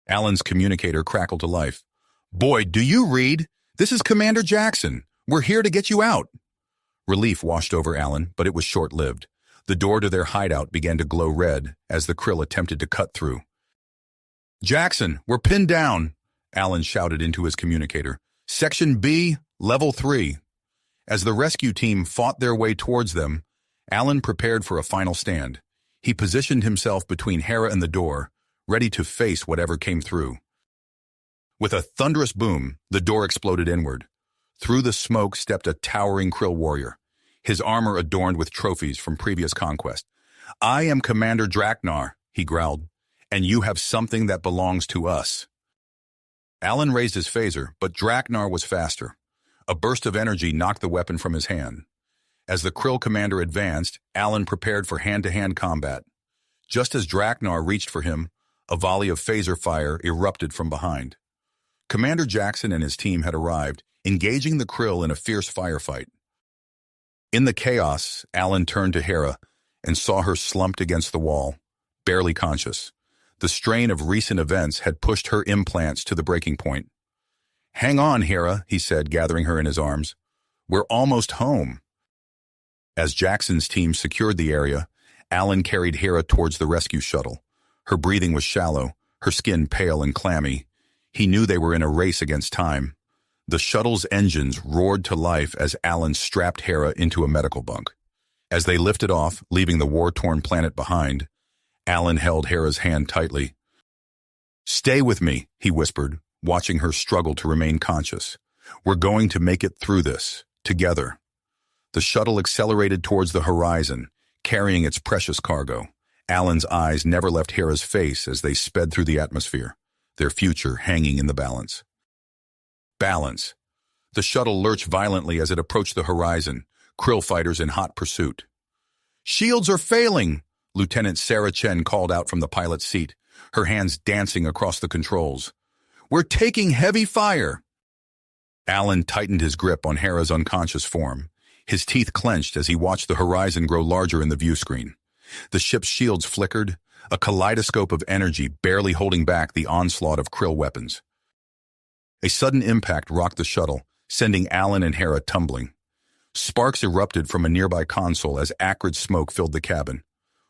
Alan's communicator crackled to life. "Boyd, do you read? This is Commander Jackson. We're here to get you out." Relief washed over Alan, but it was short-lived. The door to their hideout began to glow red as the Krill attempted to cut through. "Jackson, we're pinned down," Alan shouted into his communicator. "Section B, Level 3. As the rescue team fought their way towards them, Alan prepared for a final stand. He positioned himself between Hera and the door, ready to face whatever came through. With a thunderous boom, the door exploded inward. Through the smoke stepped a towering Krill warrior. his armor adorned with trophies from previous conquest. "I am Commander Draknar," he growled, "and you have something that belongs to us." Alan raised his phaser, but Draknar was faster. A burst of energy knocked the weapon from his hand. As the Krill commander advanced, Alan prepared for hand-to-hand combat. Just as Draknar reached for him, a volley of phaser fire erupted from behind. Commander Jackson and his team had arrived, engaging the Krill in a fierce firefight. In the chaos, Alan turned to Hera and saw her slumped against the wall, barely conscious. The strain of recent events had pushed her implants to the breaking point. "Hang on, Hera," he said, gathering her in his arms. "We're almost home." As Jackson's team secured the area, Alan carried Hera towards the rescue shuttle. Her breathing was shallow, her skin pale and clammy. He knew they were in a race against time. The shuttle's engines roared to life as Alan strapped Hera into a medical bunk. As they lifted off, leaving the war-torn planet behind, Alan held Hera's hand tightly. "Stay with me," he whispered, watching her struggle to remain conscious. "We're going to make it through this, together." The shuttle accelerated towards the horizon, carrying its precious cargo. Alan's eyes never left Hera's face as they sped through the atmosphere, their future hanging in the balance. Balance. The shuttle lurched violently as it approached the horizon, Krill fighters in hot pursuit. "Shields are failing!" Lieutenant Sarah Chen called out from the pilot's seat, her hands dancing across the controls. "We're taking heavy fire!" Alan tightened his grip on Hera's unconscious form. His teeth clenched as he watched the horizon grow larger in the view screen. The ship's shields flickered, a kaleidoscope of energy barely holding back the onslaught of Krill weapons. A sudden impact rocked the shuttle, sending Alan and Hera tumbling. Sparks erupted from a nearby console as acrid smoke filled the cabin.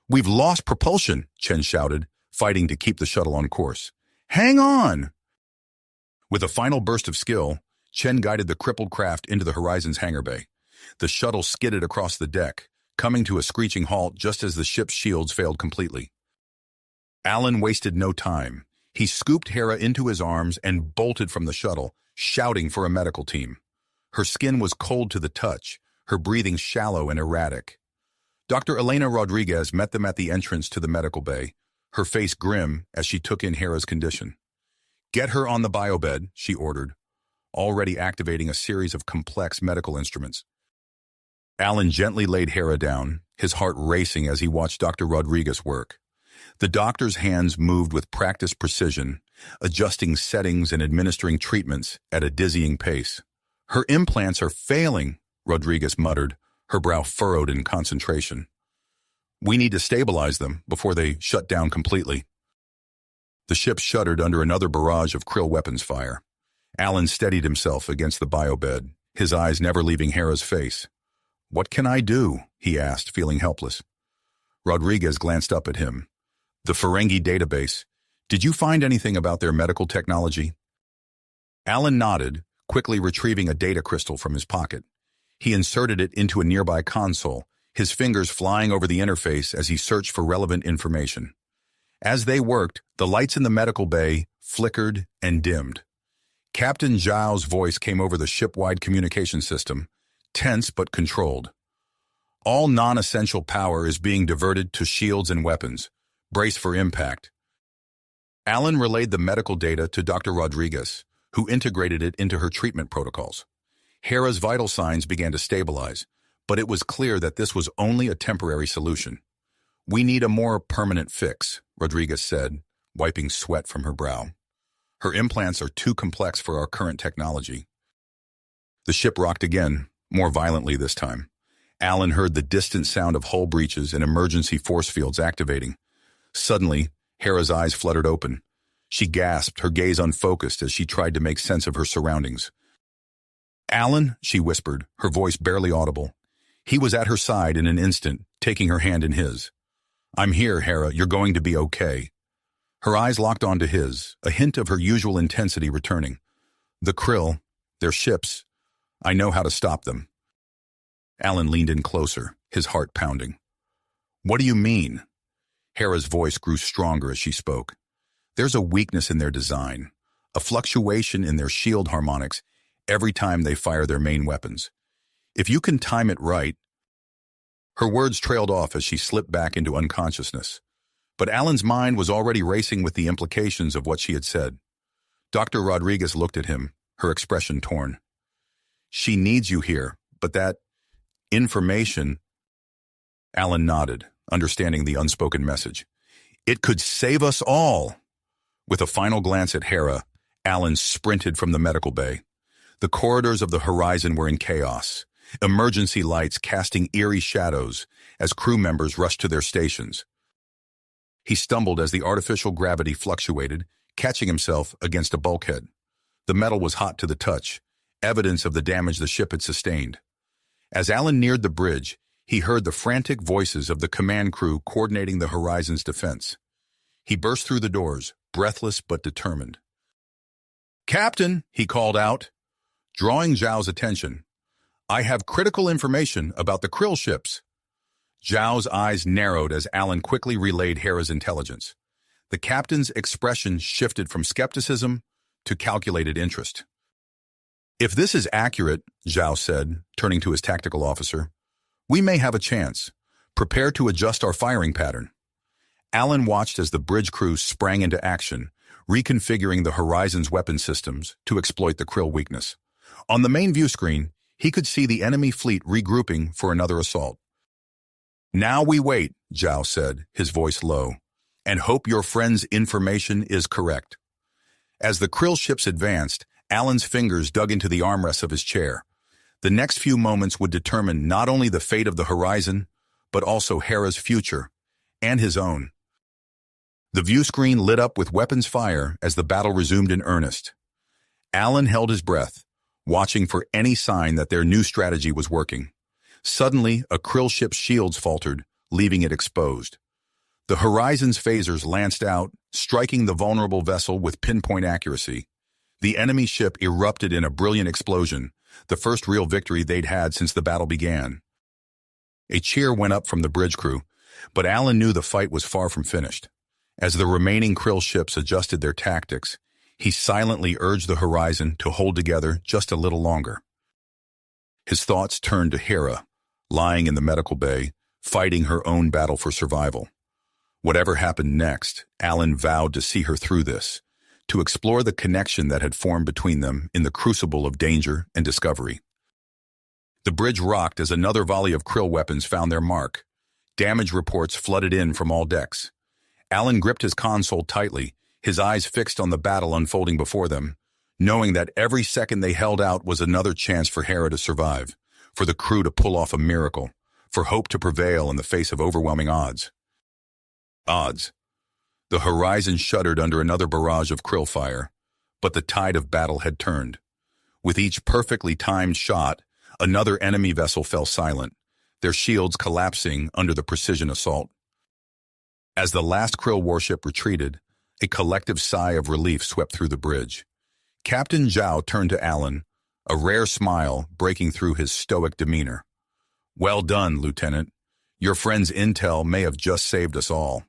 "We've lost propulsion," Chen shouted, fighting to keep the shuttle on course. "Hang on!" With a final burst of skill, Chen guided the crippled craft into the horizon's hangar bay. The shuttle skidded across the deck, coming to a screeching halt just as the ship's shields failed completely. Alan wasted no time. He scooped Hera into his arms and bolted from the shuttle, shouting for a medical team. Her skin was cold to the touch, her breathing shallow and erratic. Dr. Elena Rodriguez met them at the entrance to the medical bay, her face grim as she took in Hera's condition. "Get her on the biobed," she ordered, already activating a series of complex medical instruments. Alan gently laid Hera down, his heart racing as he watched Dr. Rodriguez work. The doctor's hands moved with practiced precision, adjusting settings and administering treatments at a dizzying pace. "Her implants are failing," Rodriguez muttered, her brow furrowed in concentration. "We need to stabilize them before they shut down completely." The ship shuddered under another barrage of Krill weapons fire. Alan steadied himself against the biobed, his eyes never leaving Hera's face. "What can I do?" he asked, feeling helpless. Rodriguez glanced up at him. "The Ferengi database. Did you find anything about their medical technology?" Alan nodded, quickly retrieving a data crystal from his pocket. He inserted it into a nearby console, his fingers flying over the interface as he searched for relevant information. As they worked, the lights in the medical bay flickered and dimmed. Captain Zhao's voice came over the ship-wide communication system, tense but controlled. "All non-essential power is being diverted to shields and weapons. Brace for impact." Alan relayed the medical data to Dr. Rodriguez, who integrated it into her treatment protocols. Hera's vital signs began to stabilize, but it was clear that this was only a temporary solution. "We need a more permanent fix," Rodriguez said, wiping sweat from her brow. "Her implants are too complex for our current technology." The ship rocked again, more violently this time. Alan heard the distant sound of hull breaches and emergency force fields activating. Suddenly, Hera's eyes fluttered open. She gasped, her gaze unfocused as she tried to make sense of her surroundings. "Alan," she whispered, her voice barely audible. He was at her side in an instant, taking her hand in his. "I'm here, Hera. You're going to be okay." Her eyes locked onto his, a hint of her usual intensity returning. "The Krill, their ships. I know how to stop them." Alan leaned in closer, his heart pounding. "What do you mean?" Hera's voice grew stronger as she spoke. "There's a weakness in their design, a fluctuation in their shield harmonics every time they fire their main weapons. If you can time it right, Her words trailed off as she slipped back into unconsciousness. But Alan's mind was already racing with the implications of what she had said. Dr. Rodriguez looked at him, her expression torn. She needs you here, but that information... Alan nodded, understanding the unspoken message. It could save us all. With a final glance at Hera, Alan sprinted from the medical bay. The corridors of the horizon were in chaos, emergency lights casting eerie shadows as crew members rushed to their stations. He stumbled as the artificial gravity fluctuated, catching himself against a bulkhead. The metal was hot to the touch, evidence of the damage the ship had sustained. As Alan neared the bridge, he heard the frantic voices of the command crew coordinating the horizon's defense. He burst through the doors, breathless but determined. "Captain," he called out, drawing Zhao's attention. "I have critical information about the krill ships." Zhao's eyes narrowed as Alan quickly relayed Hera's intelligence. The captain's expression shifted from skepticism to calculated interest. "If this is accurate," Zhao said, turning to his tactical officer, "we may have a chance. Prepare to adjust our firing pattern." Alan watched as the bridge crew sprang into action, reconfiguring the Horizon's weapon systems to exploit the krill weakness. On the main view screen, he could see the enemy fleet regrouping for another assault. "Now we wait," Zhao said, his voice low, "and hope your friend's information is correct." As the krill ships advanced, Alan's fingers dug into the armrests of his chair. The next few moments would determine not only the fate of the Horizon, but also Hera's future, and his own. The view screen lit up with weapons fire as the battle resumed in earnest. Alan held his breath, watching for any sign that their new strategy was working. Suddenly, a krill ship's shields faltered, leaving it exposed. The Horizon's phasers lanced out, striking the vulnerable vessel with pinpoint accuracy. The enemy ship erupted in a brilliant explosion, the first real victory they'd had since the battle began. A cheer went up from the bridge crew, but Alan knew the fight was far from finished. As the remaining krill ships adjusted their tactics, he silently urged the Horizon to hold together just a little longer. His thoughts turned to Hera, lying in the medical bay, fighting her own battle for survival. Whatever happened next, Alan vowed to see her through this, to explore the connection that had formed between them in the crucible of danger and discovery. The bridge rocked as another volley of krill weapons found their mark. Damage reports flooded in from all decks. Alan gripped his console tightly, his eyes fixed on the battle unfolding before them, knowing that every second they held out was another chance for Hera to survive, for the crew to pull off a miracle, for hope to prevail in the face of overwhelming odds. The Horizon shuddered under another barrage of krill fire, but the tide of battle had turned. With each perfectly timed shot, another enemy vessel fell silent, their shields collapsing under the precision assault. As the last krill warship retreated, a collective sigh of relief swept through the bridge. Captain Zhao turned to Alan, a rare smile breaking through his stoic demeanor. "Well done, Lieutenant. Your friend's intel may have just saved us all."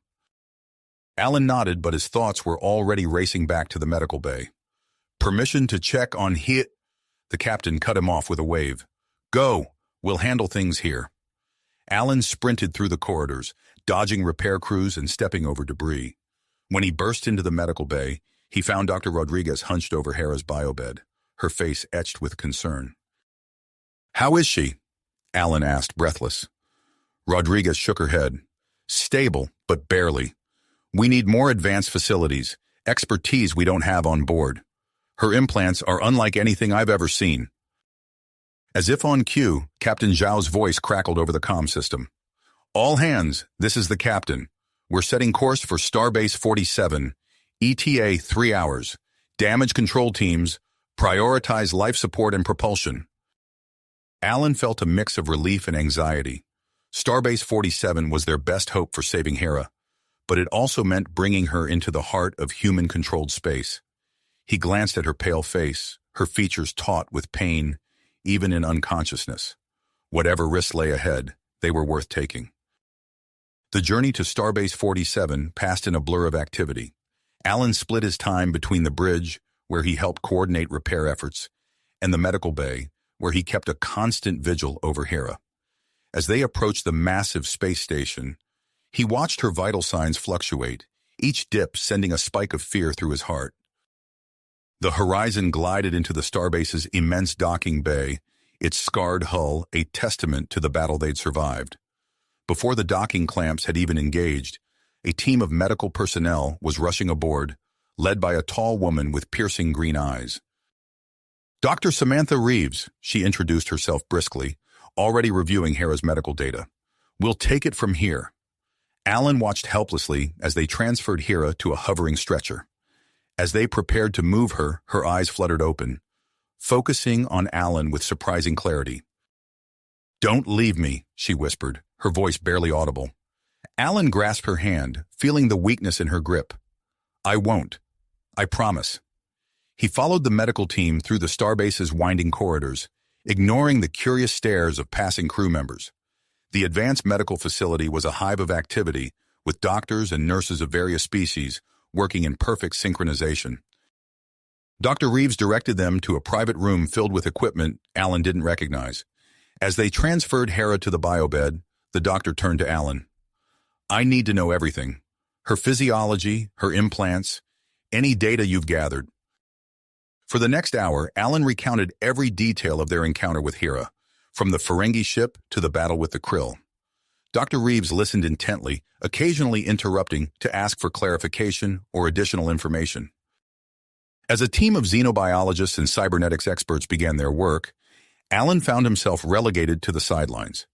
Alan nodded, but his thoughts were already racing back to the medical bay. "Permission to check on hit." The captain cut him off with a wave. "Go. We'll handle things here." Alan sprinted through the corridors, dodging repair crews and stepping over debris. When he burst into the medical bay, he found Dr. Rodriguez hunched over Hera's biobed, her face etched with concern. "How is she?" Alan asked, breathless. Rodriguez shook her head. "Stable, but barely. We need more advanced facilities, expertise we don't have on board. Her implants are unlike anything I've ever seen." As if on cue, Captain Zhao's voice crackled over the comm system. "All hands, this is the captain. We're setting course for Starbase 47, ETA 3 hours. Damage control teams, prioritize life support and propulsion." Alan felt a mix of relief and anxiety. Starbase 47 was their best hope for saving Hera, but it also meant bringing her into the heart of human-controlled space. He glanced at her pale face, her features taut with pain, even in unconsciousness. Whatever risks lay ahead, they were worth taking. The journey to Starbase 47 passed in a blur of activity. Alan split his time between the bridge, where he helped coordinate repair efforts, and the medical bay, where he kept a constant vigil over Hera. As they approached the massive space station, he watched her vital signs fluctuate, each dip sending a spike of fear through his heart. The Horizon glided into the starbase's immense docking bay, its scarred hull a testament to the battle they'd survived. Before the docking clamps had even engaged, a team of medical personnel was rushing aboard, led by a tall woman with piercing green eyes. Dr. Samantha Reeves, she introduced herself briskly, already reviewing Hera's medical data. We'll take it from here. Alan watched helplessly as they transferred Hera to a hovering stretcher. As they prepared to move her, her eyes fluttered open, focusing on Alan with surprising clarity. "Don't leave me," she whispered, her voice barely audible. Alan grasped her hand, feeling the weakness in her grip. "I won't. I promise." He followed the medical team through the starbase's winding corridors, ignoring the curious stares of passing crew members. The advanced medical facility was a hive of activity, with doctors and nurses of various species working in perfect synchronization. Dr. Reeves directed them to a private room filled with equipment Alan didn't recognize. As they transferred Hera to the biobed, the doctor turned to Alan. "I need to know everything. Her physiology, her implants, any data you've gathered." For the next hour, Alan recounted every detail of their encounter with Hera, from the Ferengi ship to the battle with the Krill. Dr. Reeves listened intently, occasionally interrupting to ask for clarification or additional information. As a team of xenobiologists and cybernetics experts began their work, Alan found himself relegated to the sidelines.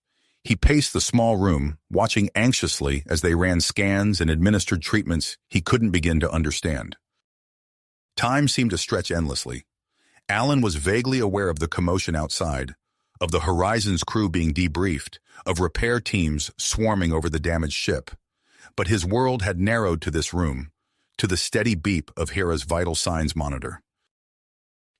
He paced the small room, watching anxiously as they ran scans and administered treatments he couldn't begin to understand. Time seemed to stretch endlessly. Alan was vaguely aware of the commotion outside, of the Horizon's crew being debriefed, of repair teams swarming over the damaged ship. But his world had narrowed to this room, to the steady beep of Hera's vital signs monitor.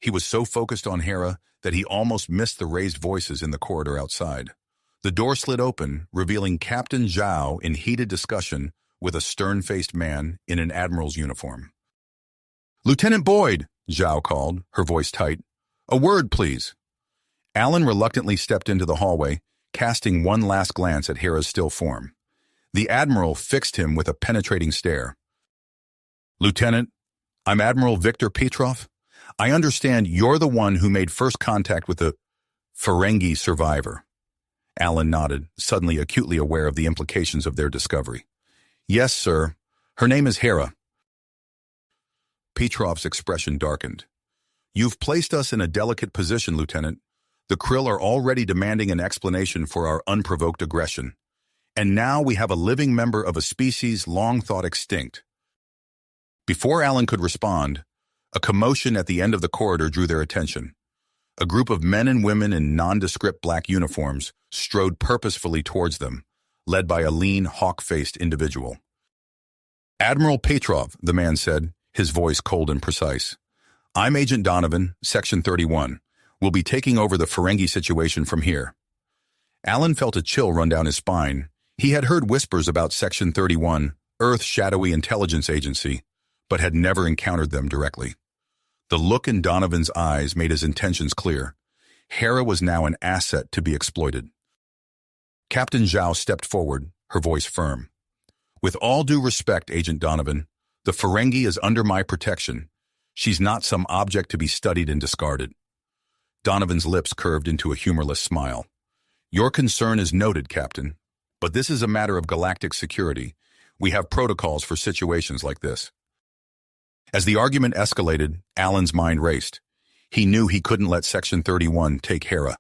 He was so focused on Hera that he almost missed the raised voices in the corridor outside. The door slid open, revealing Captain Zhao in heated discussion with a stern-faced man in an admiral's uniform. "Lieutenant Boyd," Zhao called, her voice tight. "A word, please." Alan reluctantly stepped into the hallway, casting one last glance at Hera's still form. The admiral fixed him with a penetrating stare. "Lieutenant, I'm Admiral Victor Petrov. I understand you're the one who made first contact with the Ferengi survivor." Alan nodded, suddenly acutely aware of the implications of their discovery. "Yes, sir. Her name is Hera." Petrov's expression darkened. "You've placed us in a delicate position, Lieutenant. The Krill are already demanding an explanation for our unprovoked aggression. And now we have a living member of a species long thought extinct." Before Alan could respond, a commotion at the end of the corridor drew their attention. A group of men and women in nondescript black uniforms strode purposefully towards them, led by a lean, hawk-faced individual. "Admiral Petrov," the man said, his voice cold and precise. "I'm Agent Donovan, Section 31. We'll be taking over the Ferengi situation from here." Alan felt a chill run down his spine. He had heard whispers about Section 31, Earth's shadowy intelligence agency, but had never encountered them directly. The look in Donovan's eyes made his intentions clear. Hera was now an asset to be exploited. Captain Zhao stepped forward, her voice firm. "With all due respect, Agent Donovan, the Ferengi is under my protection. She's not some object to be studied and discarded." Donovan's lips curved into a humorless smile. "Your concern is noted, Captain, but this is a matter of galactic security. We have protocols for situations like this." As the argument escalated, Alan's mind raced. He knew he couldn't let Section 31 take Hera.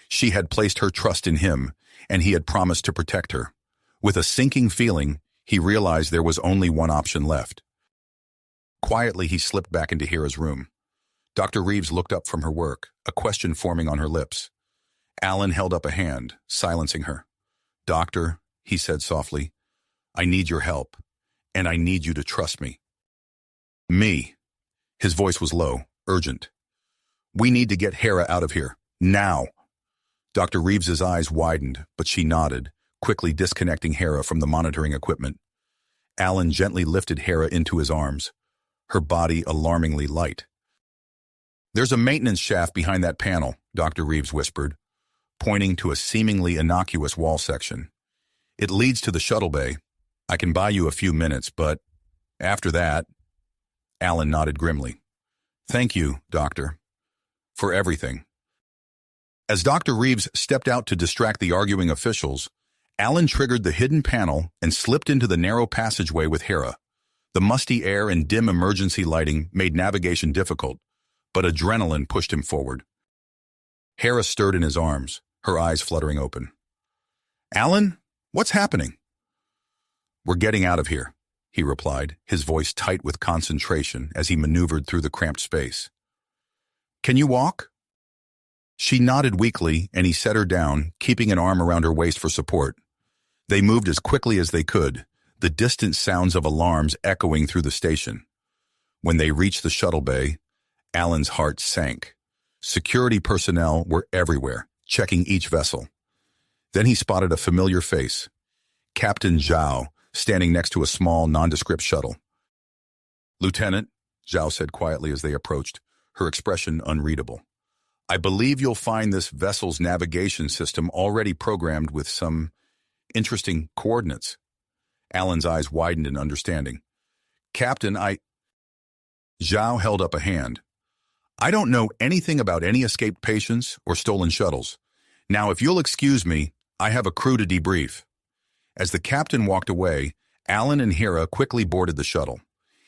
She had placed her trust in him, and he had promised to protect her. With a sinking feeling, he realized there was only one option left. Quietly, he slipped back into Hera's room. Dr. Reeves looked up from her work, a question forming on her lips. Alan held up a hand, silencing her. "Doctor," he said softly, "I need your help, and I need you to trust me." "Me." His voice was low, urgent. "We need to get Hera out of here, now." Dr. Reeves's eyes widened, but she nodded, quickly disconnecting Hera from the monitoring equipment. Alan gently lifted Hera into his arms, her body alarmingly light. "There's a maintenance shaft behind that panel," Dr. Reeves whispered. pointing to a seemingly innocuous wall section. "It leads to the shuttle bay. I can buy you a few minutes, but after that..." Alan nodded grimly. "Thank you, Doctor, for everything." As Dr. Reeves stepped out to distract the arguing officials, Alan triggered the hidden panel and slipped into the narrow passageway with Hera. The musty air and dim emergency lighting made navigation difficult, but adrenaline pushed him forward. Hera stirred in his arms, her eyes fluttering open. "Alan, what's happening?" "We're getting out of here," he replied, his voice tight with concentration as he maneuvered through the cramped space. "Can you walk?" She nodded weakly, and he set her down, keeping an arm around her waist for support. They moved as quickly as they could, the distant sounds of alarms echoing through the station. When they reached the shuttle bay, Alan's heart sank. Security personnel were everywhere, checking each vessel. Then he spotted a familiar face, Captain Zhao, standing next to a small, nondescript shuttle. "Lieutenant," Zhao said quietly as they approached, her expression unreadable. "I believe you'll find this vessel's navigation system already programmed with some interesting coordinates." Alan's eyes widened in understanding. "Captain, Zhao held up a hand. "I don't know anything about any escaped patients or stolen shuttles. Now, if you'll excuse me, I have a crew to debrief." As the captain walked away, Alan and Hera quickly boarded the shuttle.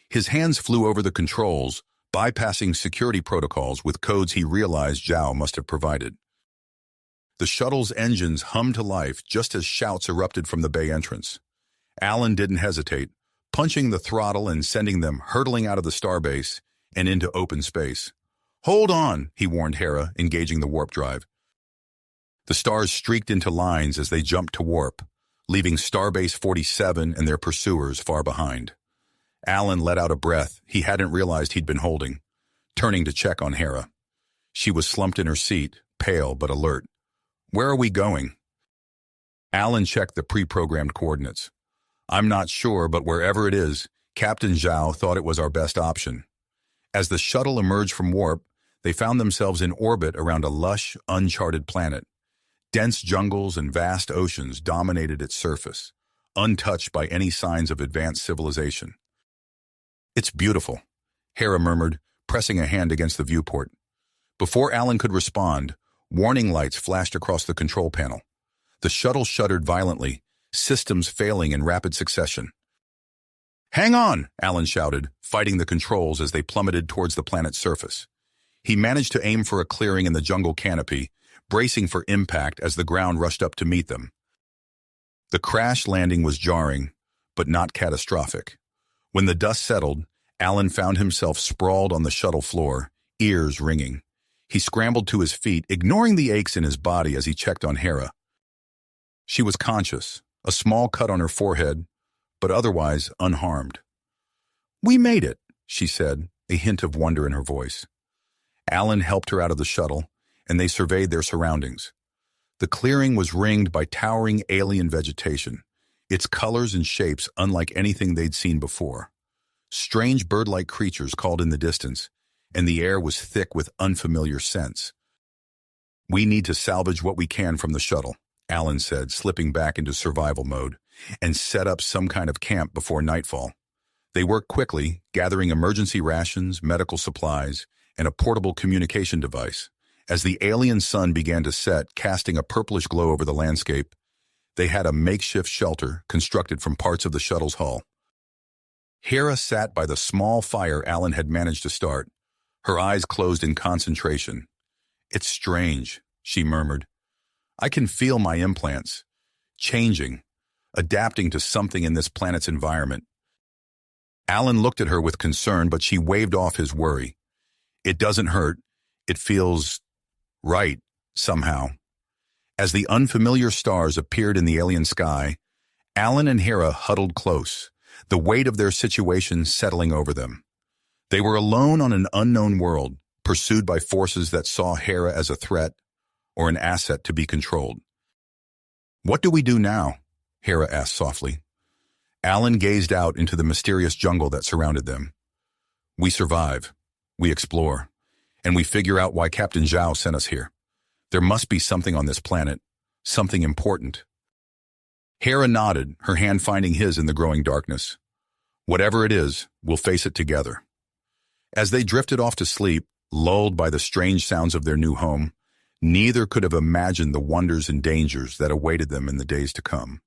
His hands flew over the controls, bypassing security protocols with codes he realized Zhao must have provided. The shuttle's engines hummed to life just as shouts erupted from the bay entrance. Alan didn't hesitate, punching the throttle and sending them hurtling out of the starbase and into open space. "Hold on," he warned Hera, engaging the warp drive. The stars streaked into lines as they jumped to warp, leaving Starbase 47 and their pursuers far behind. Alan let out a breath he hadn't realized he'd been holding, turning to check on Hera. She was slumped in her seat, pale but alert. "Where are we going?" Alan checked the pre-programmed coordinates. "I'm not sure, but wherever it is, Captain Zhao thought it was our best option." As the shuttle emerged from warp, they found themselves in orbit around a lush, uncharted planet. Dense jungles and vast oceans dominated its surface, untouched by any signs of advanced civilization. "It's beautiful," Hera murmured, pressing a hand against the viewport. Before Alan could respond, warning lights flashed across the control panel. The shuttle shuddered violently, systems failing in rapid succession. "Hang on!" Alan shouted, fighting the controls as they plummeted towards the planet's surface. He managed to aim for a clearing in the jungle canopy, bracing for impact as the ground rushed up to meet them. The crash landing was jarring, but not catastrophic. When the dust settled, Alan found himself sprawled on the shuttle floor, ears ringing. He scrambled to his feet, ignoring the aches in his body as he checked on Hera. She was conscious, a small cut on her forehead, but otherwise unharmed. "We made it," she said, a hint of wonder in her voice. Alan helped her out of the shuttle, and they surveyed their surroundings. The clearing was ringed by towering alien vegetation, its colors and shapes unlike anything they'd seen before. Strange bird-like creatures called in the distance, and the air was thick with unfamiliar scents. "We need to salvage what we can from the shuttle," Alan said, slipping back into survival mode, "and set up some kind of camp before nightfall." They worked quickly, gathering emergency rations, medical supplies, and a portable communication device. As the alien sun began to set, casting a purplish glow over the landscape, they had a makeshift shelter constructed from parts of the shuttle's hull. Hera sat by the small fire Alan had managed to start, her eyes closed in concentration. "It's strange," she murmured. "I can feel my implants, changing, adapting to something in this planet's environment." Alan looked at her with concern, but she waved off his worry. "It doesn't hurt. It feels right, somehow." As the unfamiliar stars appeared in the alien sky, Alan and Hera huddled close, the weight of their situation settling over them. They were alone on an unknown world, pursued by forces that saw Hera as a threat or an asset to be controlled. "What do we do now?" Hera asked softly. Alan gazed out into the mysterious jungle that surrounded them. "We survive, we explore, and we figure out why Captain Zhao sent us here. There must be something on this planet, something important. Hera nodded, her hand finding his in the growing darkness. Whatever it is, we'll face it together. As they drifted off to sleep, lulled by the strange sounds of their new home, neither could have imagined the wonders and dangers that awaited them in the days to come.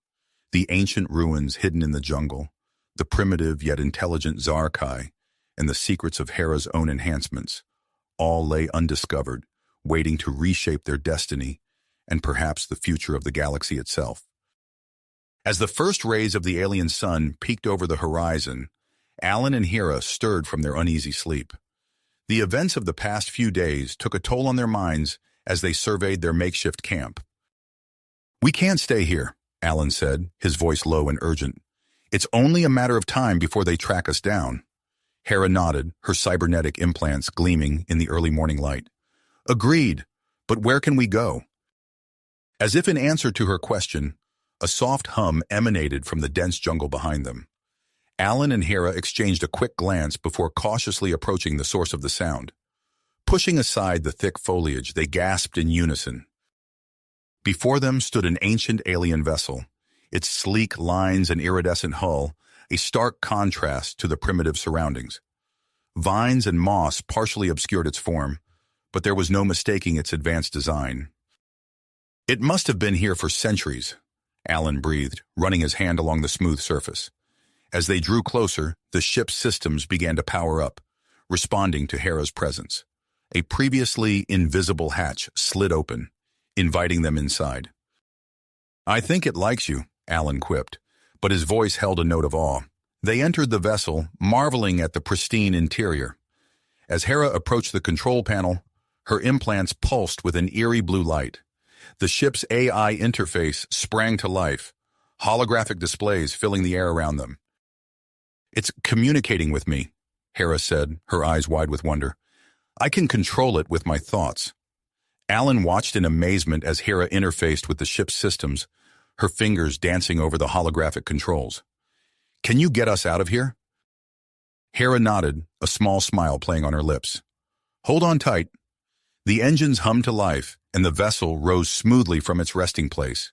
The ancient ruins hidden in the jungle, the primitive yet intelligent Zarkai, and the secrets of Hera's own enhancements, all lay undiscovered, waiting to reshape their destiny and perhaps the future of the galaxy itself. As the first rays of the alien sun peeked over the horizon, Alan and Hera stirred from their uneasy sleep. The events of the past few days took a toll on their minds as they surveyed their makeshift camp. "We can't stay here," Alan said, his voice low and urgent. "It's only a matter of time before they track us down." Hera nodded, her cybernetic implants gleaming in the early morning light. "Agreed, but where can we go?" As if in answer to her question, a soft hum emanated from the dense jungle behind them. Alan and Hera exchanged a quick glance before cautiously approaching the source of the sound. Pushing aside the thick foliage, they gasped in unison. Before them stood an ancient alien vessel, its sleek lines and iridescent hull a stark contrast to the primitive surroundings. Vines and moss partially obscured its form, but there was no mistaking its advanced design. "It must have been here for centuries," Alan breathed, running his hand along the smooth surface. As they drew closer, the ship's systems began to power up, responding to Hera's presence. A previously invisible hatch slid open, inviting them inside. "I think it likes you," Alan quipped, but his voice held a note of awe. They entered the vessel, marveling at the pristine interior. As Hera approached the control panel, her implants pulsed with an eerie blue light. The ship's AI interface sprang to life, holographic displays filling the air around them. "It's communicating with me," Hera said, her eyes wide with wonder. "I can control it with my thoughts." Alan watched in amazement as Hera interfaced with the ship's systems, her fingers dancing over the holographic controls. "Can you get us out of here?" Hera nodded, a small smile playing on her lips. "Hold on tight." The engines hummed to life, and the vessel rose smoothly from its resting place.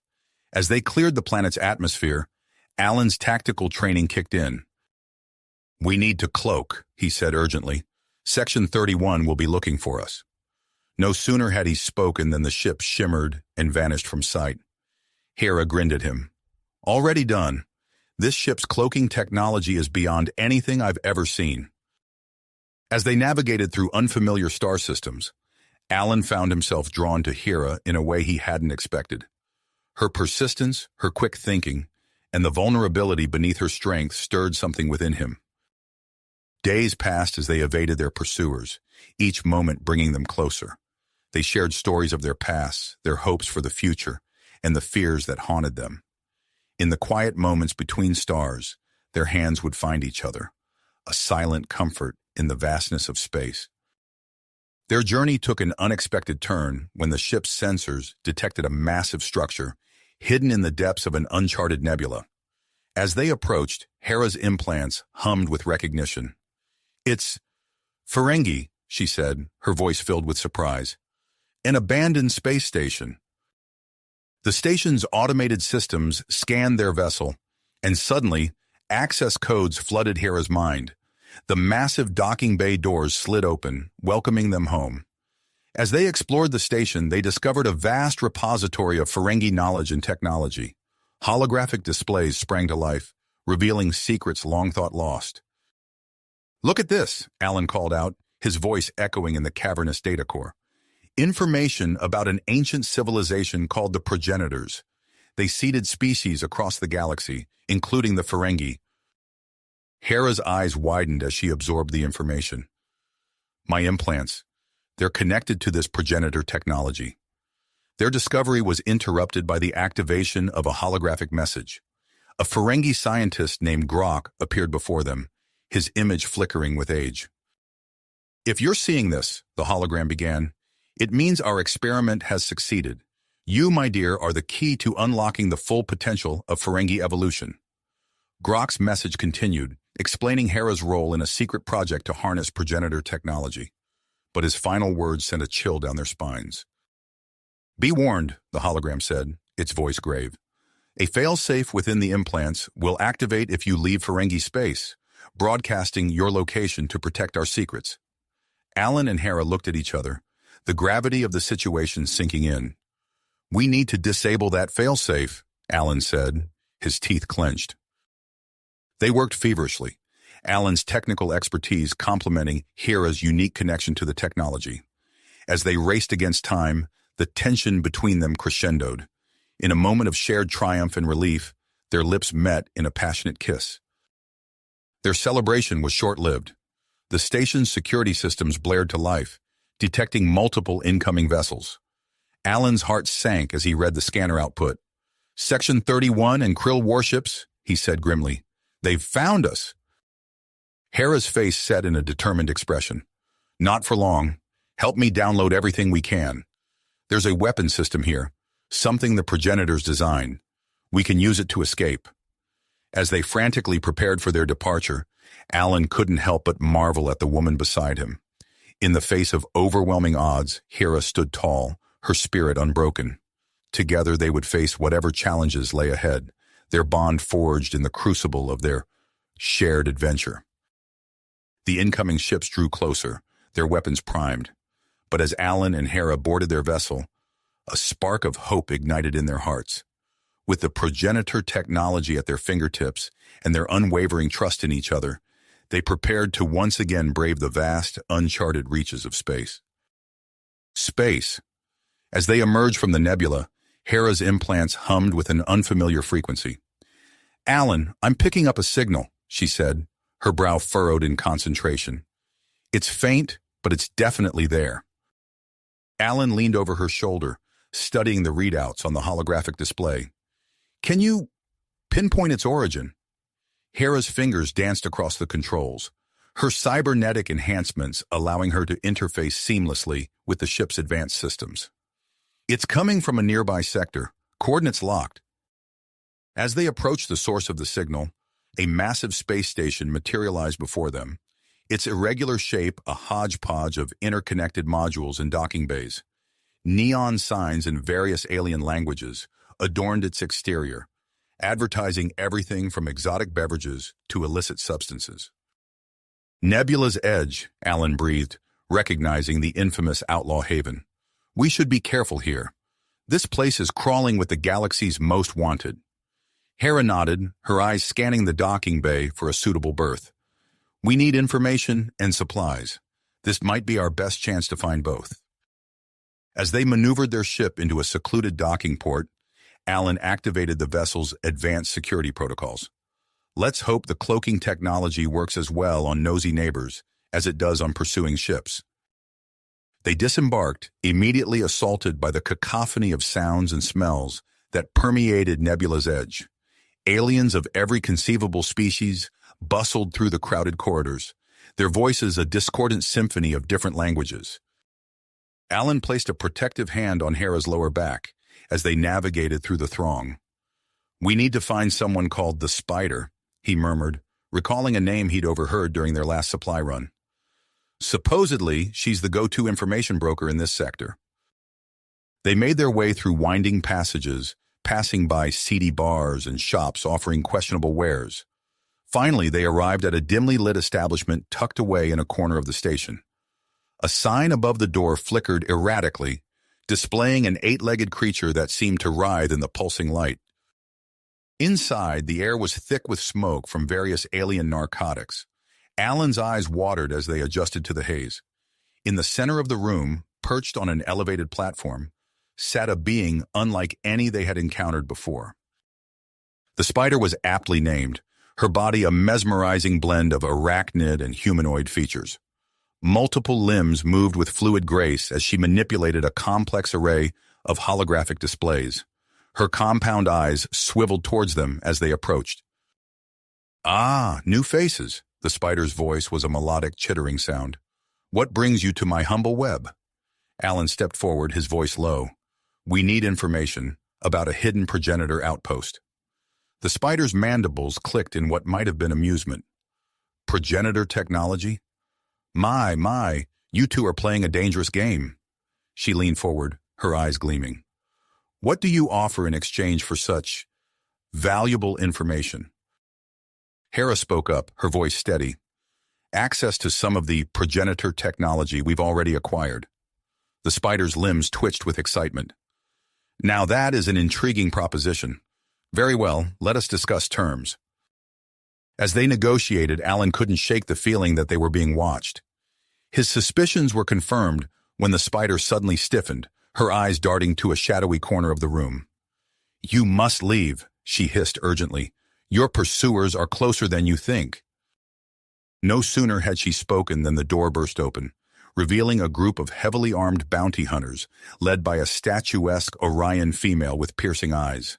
As they cleared the planet's atmosphere, Alan's tactical training kicked in. "We need to cloak," he said urgently. "Section 31 will be looking for us." No sooner had he spoken than the ship shimmered and vanished from sight. Hera grinned at him. "Already done. This ship's cloaking technology is beyond anything I've ever seen." As they navigated through unfamiliar star systems, Alan found himself drawn to Hera in a way he hadn't expected. Her persistence, her quick thinking, and the vulnerability beneath her strength stirred something within him. Days passed as they evaded their pursuers, each moment bringing them closer. They shared stories of their past, their hopes for the future, and the fears that haunted them. In the quiet moments between stars, their hands would find each other, a silent comfort in the vastness of space. Their journey took an unexpected turn when the ship's sensors detected a massive structure hidden in the depths of an uncharted nebula. As they approached, Hera's implants hummed with recognition. "It's Ferengi," she said, her voice filled with surprise. "An abandoned space station." The station's automated systems scanned their vessel, and suddenly, access codes flooded Hera's mind. The massive docking bay doors slid open, welcoming them home. As they explored the station, they discovered a vast repository of Ferengi knowledge and technology. Holographic displays sprang to life, revealing secrets long thought lost. "Look at this," Alan called out, his voice echoing in the cavernous data core. "Information about an ancient civilization called the Progenitors. They seeded species across the galaxy, including the Ferengi." Hera's eyes widened as she absorbed the information. "My implants. They're connected to this progenitor technology." Their discovery was interrupted by the activation of a holographic message. A Ferengi scientist named Grok appeared before them, his image flickering with age. "If you're seeing this," the hologram began, "it means our experiment has succeeded. You, my dear, are the key to unlocking the full potential of Ferengi evolution." Grok's message continued, explaining Hera's role in a secret project to harness progenitor technology. But his final words sent a chill down their spines. Be warned, the hologram said, its voice grave. A failsafe within the implants will activate if you leave Ferengi space, broadcasting your location to protect our secrets. Alan and Hera looked at each other, the gravity of the situation sinking in. We need to disable that failsafe, Alan said, his teeth clenched. They worked feverishly, Alan's technical expertise complementing Hera's unique connection to the technology. As they raced against time, the tension between them crescendoed. In a moment of shared triumph and relief, their lips met in a passionate kiss. Their celebration was short-lived. The station's security systems blared to life, detecting multiple incoming vessels. Alan's heart sank as he read the scanner output. Section 31 and Krill warships, he said grimly. They've found us. Hera's face set in a determined expression. Not for long. Help me download everything we can. There's a weapon system here, something the progenitors designed. We can use it to escape. As they frantically prepared for their departure, Alan couldn't help but marvel at the woman beside him. In the face of overwhelming odds, Hera stood tall, her spirit unbroken. Together they would face whatever challenges lay ahead, their bond forged in the crucible of their shared adventure. The incoming ships drew closer, their weapons primed. But as Alan and Hera boarded their vessel, a spark of hope ignited in their hearts. With the progenitor technology at their fingertips and their unwavering trust in each other, they prepared to once again brave the vast, uncharted reaches of space. Space. As they emerged from the nebula, Hera's implants hummed with an unfamiliar frequency. Alan, I'm picking up a signal, she said, her brow furrowed in concentration. It's faint, but it's definitely there. Alan leaned over her shoulder, studying the readouts on the holographic display. Can you pinpoint its origin? Hera's fingers danced across the controls, her cybernetic enhancements allowing her to interface seamlessly with the ship's advanced systems. It's coming from a nearby sector, coordinates locked. As they approached the source of the signal, a massive space station materialized before them, its irregular shape a hodgepodge of interconnected modules and docking bays. Neon signs in various alien languages adorned its exterior, advertising everything from exotic beverages to illicit substances. Nebula's edge, Alan breathed, recognizing the infamous outlaw haven. We should be careful here. This place is crawling with the galaxy's most wanted. Hera nodded, her eyes scanning the docking bay for a suitable berth. We need information and supplies. This might be our best chance to find both. As they maneuvered their ship into a secluded docking port, Alan activated the vessel's advanced security protocols. Let's hope the cloaking technology works as well on nosy neighbors as it does on pursuing ships. They disembarked, immediately assaulted by the cacophony of sounds and smells that permeated Nebula's edge. Aliens of every conceivable species bustled through the crowded corridors, their voices a discordant symphony of different languages. Alan placed a protective hand on Hera's lower back as they navigated through the throng. We need to find someone called the Spider, he murmured, recalling a name he'd overheard during their last supply run. Supposedly, she's the go-to information broker in this sector. They made their way through winding passages, passing by seedy bars and shops offering questionable wares. Finally, they arrived at a dimly lit establishment tucked away in a corner of the station. A sign above the door flickered erratically, displaying an eight-legged creature that seemed to writhe in the pulsing light. Inside, the air was thick with smoke from various alien narcotics. Alan's eyes watered as they adjusted to the haze. In the center of the room, perched on an elevated platform, sat a being unlike any they had encountered before. The Spider was aptly named, her body a mesmerizing blend of arachnid and humanoid features. Multiple limbs moved with fluid grace as she manipulated a complex array of holographic displays. Her compound eyes swiveled towards them as they approached. Ah, new faces. The Spider's voice was a melodic, chittering sound. What brings you to my humble web? Alan stepped forward, his voice low. We need information about a hidden progenitor outpost. The Spider's mandibles clicked in what might have been amusement. Progenitor technology? My, you two are playing a dangerous game. She leaned forward, her eyes gleaming. What do you offer in exchange for such valuable information? Hera spoke up, her voice steady. Access to some of the progenitor technology we've already acquired. The spider's limbs twitched with excitement. Now that is an intriguing proposition. Very well, let us discuss terms. As they negotiated, Alan couldn't shake the feeling that they were being watched. His suspicions were confirmed when the spider suddenly stiffened, her eyes darting to a shadowy corner of the room. "You must leave," she hissed urgently. "Your pursuers are closer than you think." No sooner had she spoken than the door burst open, revealing a group of heavily armed bounty hunters, led by a statuesque Orion female with piercing eyes.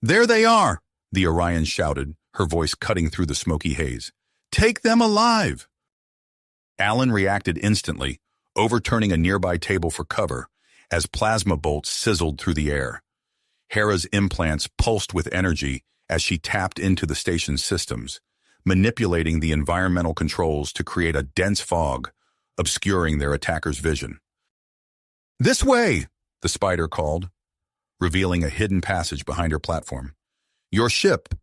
"There they are!" the Orion shouted, her voice cutting through the smoky haze. "Take them alive!" Alan reacted instantly, overturning a nearby table for cover, as plasma bolts sizzled through the air. Hera's implants pulsed with energy as she tapped into the station's systems, manipulating the environmental controls to create a dense fog, obscuring their attacker's vision. "This way!" the spider called, revealing a hidden passage behind her platform. "Your ship.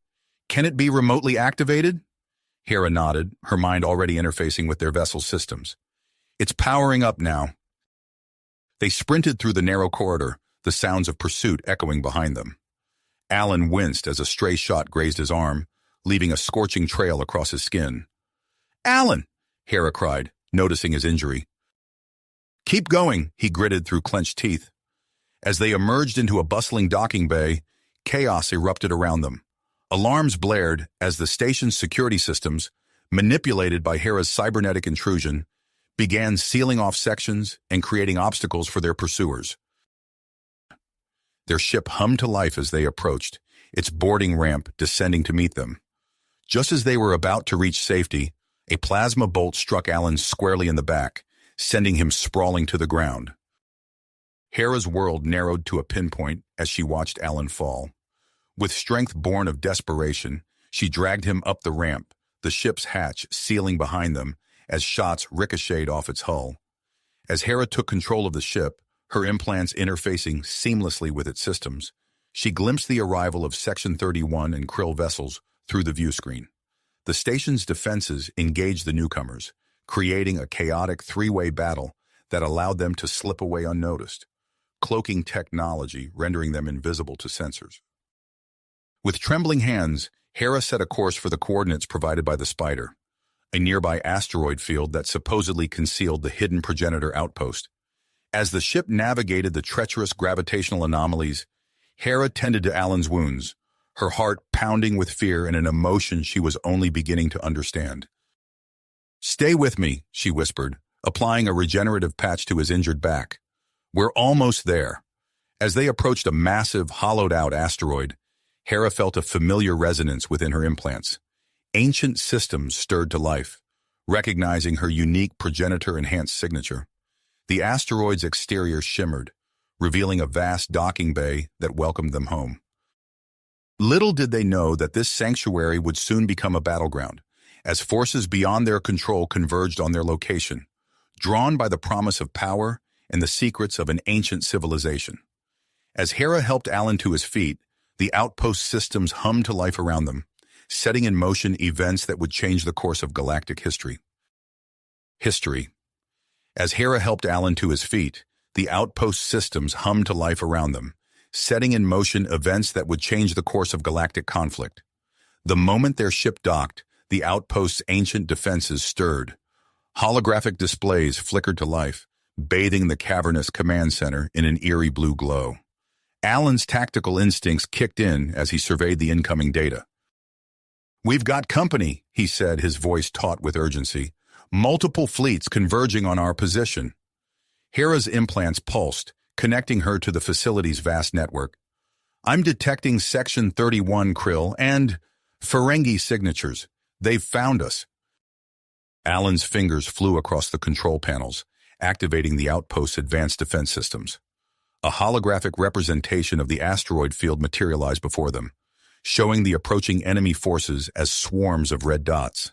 Can it be remotely activated?" Hera nodded, her mind already interfacing with their vessel's systems. "It's powering up now." They sprinted through the narrow corridor, the sounds of pursuit echoing behind them. Alan winced as a stray shot grazed his arm, leaving a scorching trail across his skin. "Alan!" Hera cried, noticing his injury. "Keep going," he gritted through clenched teeth. As they emerged into a bustling docking bay, chaos erupted around them. Alarms blared as the station's security systems, manipulated by Hera's cybernetic intrusion, began sealing off sections and creating obstacles for their pursuers. Their ship hummed to life as they approached, its boarding ramp descending to meet them. Just as they were about to reach safety, a plasma bolt struck Alan squarely in the back, sending him sprawling to the ground. Hera's world narrowed to a pinpoint as she watched Alan fall. With strength born of desperation, she dragged him up the ramp, the ship's hatch sealing behind them as shots ricocheted off its hull. As Hera took control of the ship, her implants interfacing seamlessly with its systems, she glimpsed the arrival of Section 31 and Krill vessels through the view screen. The station's defenses engaged the newcomers, creating a chaotic three-way battle that allowed them to slip away unnoticed, cloaking technology rendering them invisible to sensors. With trembling hands, Hera set a course for the coordinates provided by the spider, a nearby asteroid field that supposedly concealed the hidden progenitor outpost. As the ship navigated the treacherous gravitational anomalies, Hera tended to Alan's wounds, her heart pounding with fear and an emotion she was only beginning to understand. "Stay with me," she whispered, applying a regenerative patch to his injured back. "We're almost there." As they approached a massive, hollowed-out asteroid, Hera felt a familiar resonance within her implants. Ancient systems stirred to life, recognizing her unique progenitor-enhanced signature. The asteroid's exterior shimmered, revealing a vast docking bay that welcomed them home. Little did they know that this sanctuary would soon become a battleground, as forces beyond their control converged on their location, drawn by the promise of power and the secrets of an ancient civilization. As Hera helped Alan to his feet, the outpost systems hummed to life around them, setting in motion events that would change the course of galactic history. As Hera helped Alan to his feet, the outpost systems hummed to life around them, setting in motion events that would change the course of galactic conflict. The moment their ship docked, the outpost's ancient defenses stirred. Holographic displays flickered to life, bathing the cavernous command center in an eerie blue glow. Alan's tactical instincts kicked in as he surveyed the incoming data. "We've got company," he said, his voice taut with urgency. "Multiple fleets converging on our position." Hera's implants pulsed, connecting her to the facility's vast network. "I'm detecting Section 31 Krill and Ferengi signatures. They've found us." Alan's fingers flew across the control panels, activating the outpost's advanced defense systems. A holographic representation of the asteroid field materialized before them, showing the approaching enemy forces as swarms of red dots.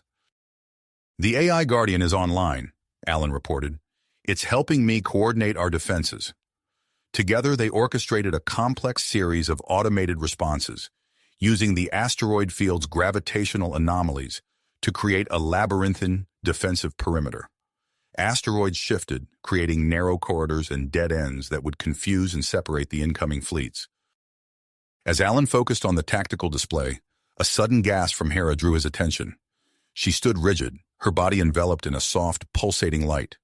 "The AI Guardian is online," Alan reported. "It's helping me coordinate our defenses." Together, they orchestrated a complex series of automated responses, using the asteroid field's gravitational anomalies to create a labyrinthine defensive perimeter. Asteroids shifted, creating narrow corridors and dead ends that would confuse and separate the incoming fleets. As Alan focused on the tactical display, a sudden gasp from Hera drew his attention. She stood rigid, her body enveloped in a soft, pulsating light.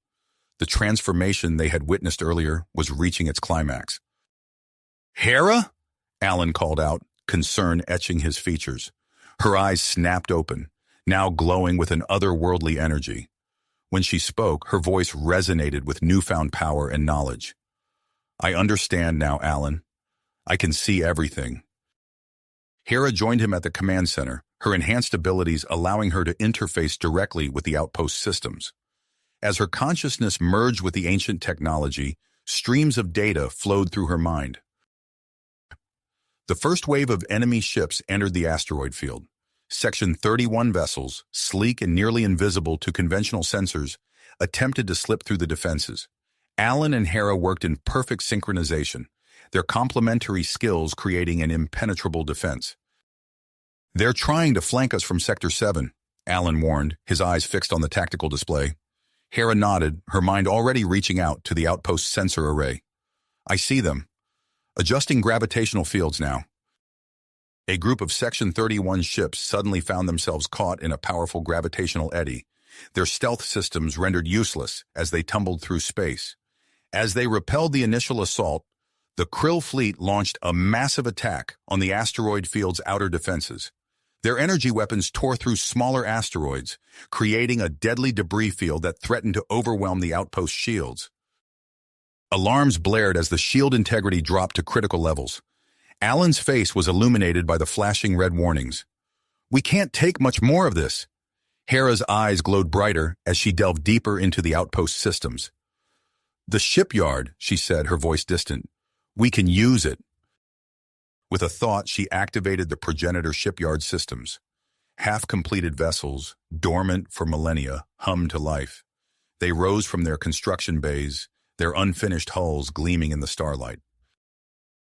The transformation they had witnessed earlier was reaching its climax. "Hera?" Alan called out, concern etching his features. Her eyes snapped open, now glowing with an otherworldly energy. When she spoke, her voice resonated with newfound power and knowledge. "I understand now, Alan. I can see everything." Hera joined him at the command center, her enhanced abilities allowing her to interface directly with the outpost systems. As her consciousness merged with the ancient technology, streams of data flowed through her mind. The first wave of enemy ships entered the asteroid field. Section 31 vessels, sleek and nearly invisible to conventional sensors, attempted to slip through the defenses. Alan and Hera worked in perfect synchronization, their complementary skills creating an impenetrable defense. "They're trying to flank us from Sector 7, Alan warned, his eyes fixed on the tactical display. Hera nodded, her mind already reaching out to the outpost sensor array. "I see them. Adjusting gravitational fields now." A group of Section 31 ships suddenly found themselves caught in a powerful gravitational eddy, their stealth systems rendered useless as they tumbled through space. As they repelled the initial assault, the Krill fleet launched a massive attack on the asteroid field's outer defenses. Their energy weapons tore through smaller asteroids, creating a deadly debris field that threatened to overwhelm the outpost shields. Alarms blared as the shield integrity dropped to critical levels. Alan's face was illuminated by the flashing red warnings. "We can't take much more of this." Hera's eyes glowed brighter as she delved deeper into the outpost systems. "The shipyard," she said, her voice distant. "We can use it." With a thought, she activated the progenitor shipyard systems. Half-completed vessels, dormant for millennia, hummed to life. They rose from their construction bays, their unfinished hulls gleaming in the starlight.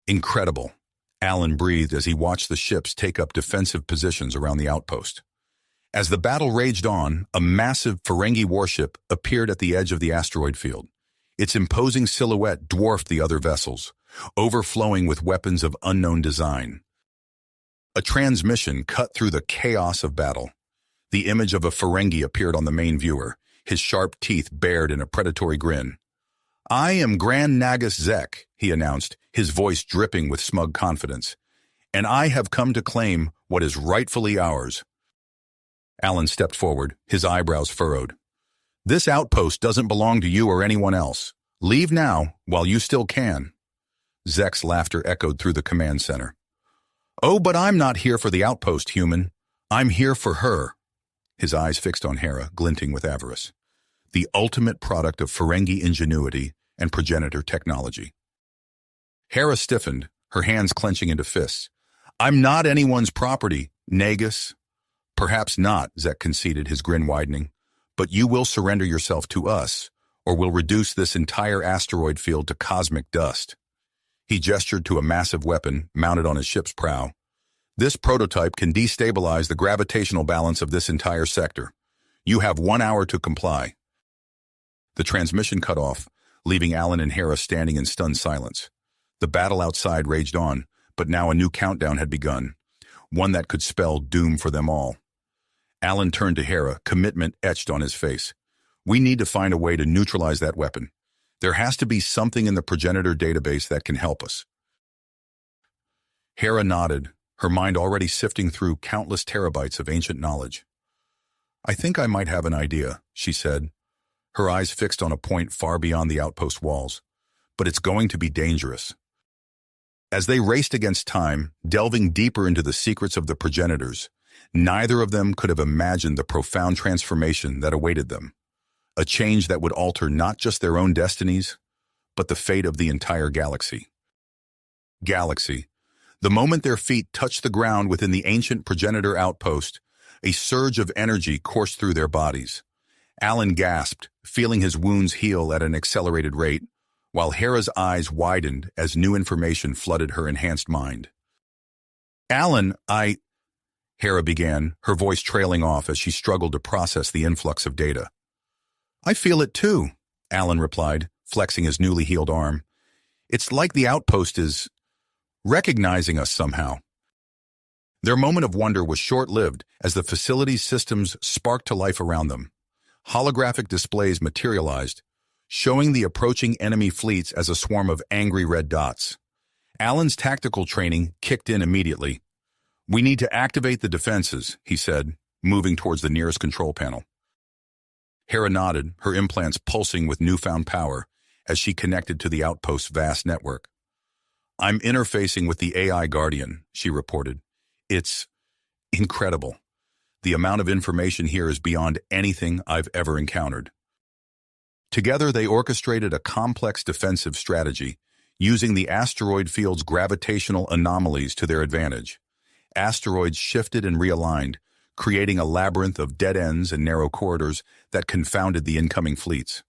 "Incredible," Alan breathed as he watched the ships take up defensive positions around the outpost. As the battle raged on, a massive Ferengi warship appeared at the edge of the asteroid field. Its imposing silhouette dwarfed the other vessels, overflowing with weapons of unknown design. A transmission cut through the chaos of battle. The image of a Ferengi appeared on the main viewer, his sharp teeth bared in a predatory grin. "I am Grand Nagus Zek," he announced, his voice dripping with smug confidence. "And I have come to claim what is rightfully ours." Alan stepped forward, his eyebrows furrowed. "This outpost doesn't belong to you or anyone else. Leave now, while you still can." Zek's laughter echoed through the command center. "Oh, but I'm not here for the outpost, human. I'm here for her." His eyes fixed on Hera, glinting with avarice. The ultimate product of Ferengi ingenuity and progenitor technology. Hera stiffened, her hands clenching into fists. "I'm not anyone's property, Nagus." "Perhaps not," Zek conceded, his grin widening. "But you will surrender yourself to us, or we'll reduce this entire asteroid field to cosmic dust." He gestured to a massive weapon mounted on his ship's prow. "This prototype can destabilize the gravitational balance of this entire sector. You have 1 hour to comply." The transmission cut off, leaving Alan and Hera standing in stunned silence. The battle outside raged on, but now a new countdown had begun, one that could spell doom for them all. Alan turned to Hera, commitment etched on his face. "We need to find a way to neutralize that weapon. There has to be something in the progenitor database that can help us." Hera nodded, her mind already sifting through countless terabytes of ancient knowledge. "I think I might have an idea," she said, her eyes fixed on a point far beyond the outpost walls. "But it's going to be dangerous." As they raced against time, delving deeper into the secrets of the progenitors, neither of them could have imagined the profound transformation that awaited them. A change that would alter not just their own destinies, but the fate of the entire galaxy. The moment their feet touched the ground within the ancient progenitor outpost, a surge of energy coursed through their bodies. Alan gasped, feeling his wounds heal at an accelerated rate, while Hera's eyes widened as new information flooded her enhanced mind. "Alan, Hera began, her voice trailing off as she struggled to process the influx of data. "I feel it too," Alan replied, flexing his newly healed arm. "It's like the outpost is recognizing us somehow." Their moment of wonder was short-lived as the facility's systems sparked to life around them. Holographic displays materialized, showing the approaching enemy fleets as a swarm of angry red dots. Alan's tactical training kicked in immediately. "We need to activate the defenses," he said, moving towards the nearest control panel. Hera nodded, her implants pulsing with newfound power as she connected to the outpost's vast network. "I'm interfacing with the AI Guardian," she reported. "It's incredible. The amount of information here is beyond anything I've ever encountered." Together, they orchestrated a complex defensive strategy, using the asteroid field's gravitational anomalies to their advantage. Asteroids shifted and realigned, creating a labyrinth of dead ends and narrow corridors that confounded the incoming fleets.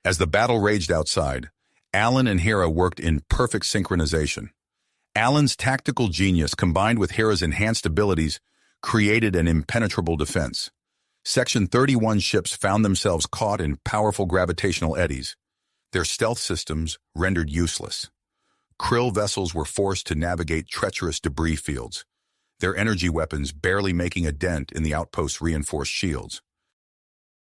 As the battle raged outside, Alan and Hera worked in perfect synchronization. Alan's tactical genius combined with Hera's enhanced abilities created an impenetrable defense. Section 31 ships found themselves caught in powerful gravitational eddies, their stealth systems rendered useless. Krill vessels were forced to navigate treacherous debris fields, their energy weapons barely making a dent in the outpost's reinforced shields.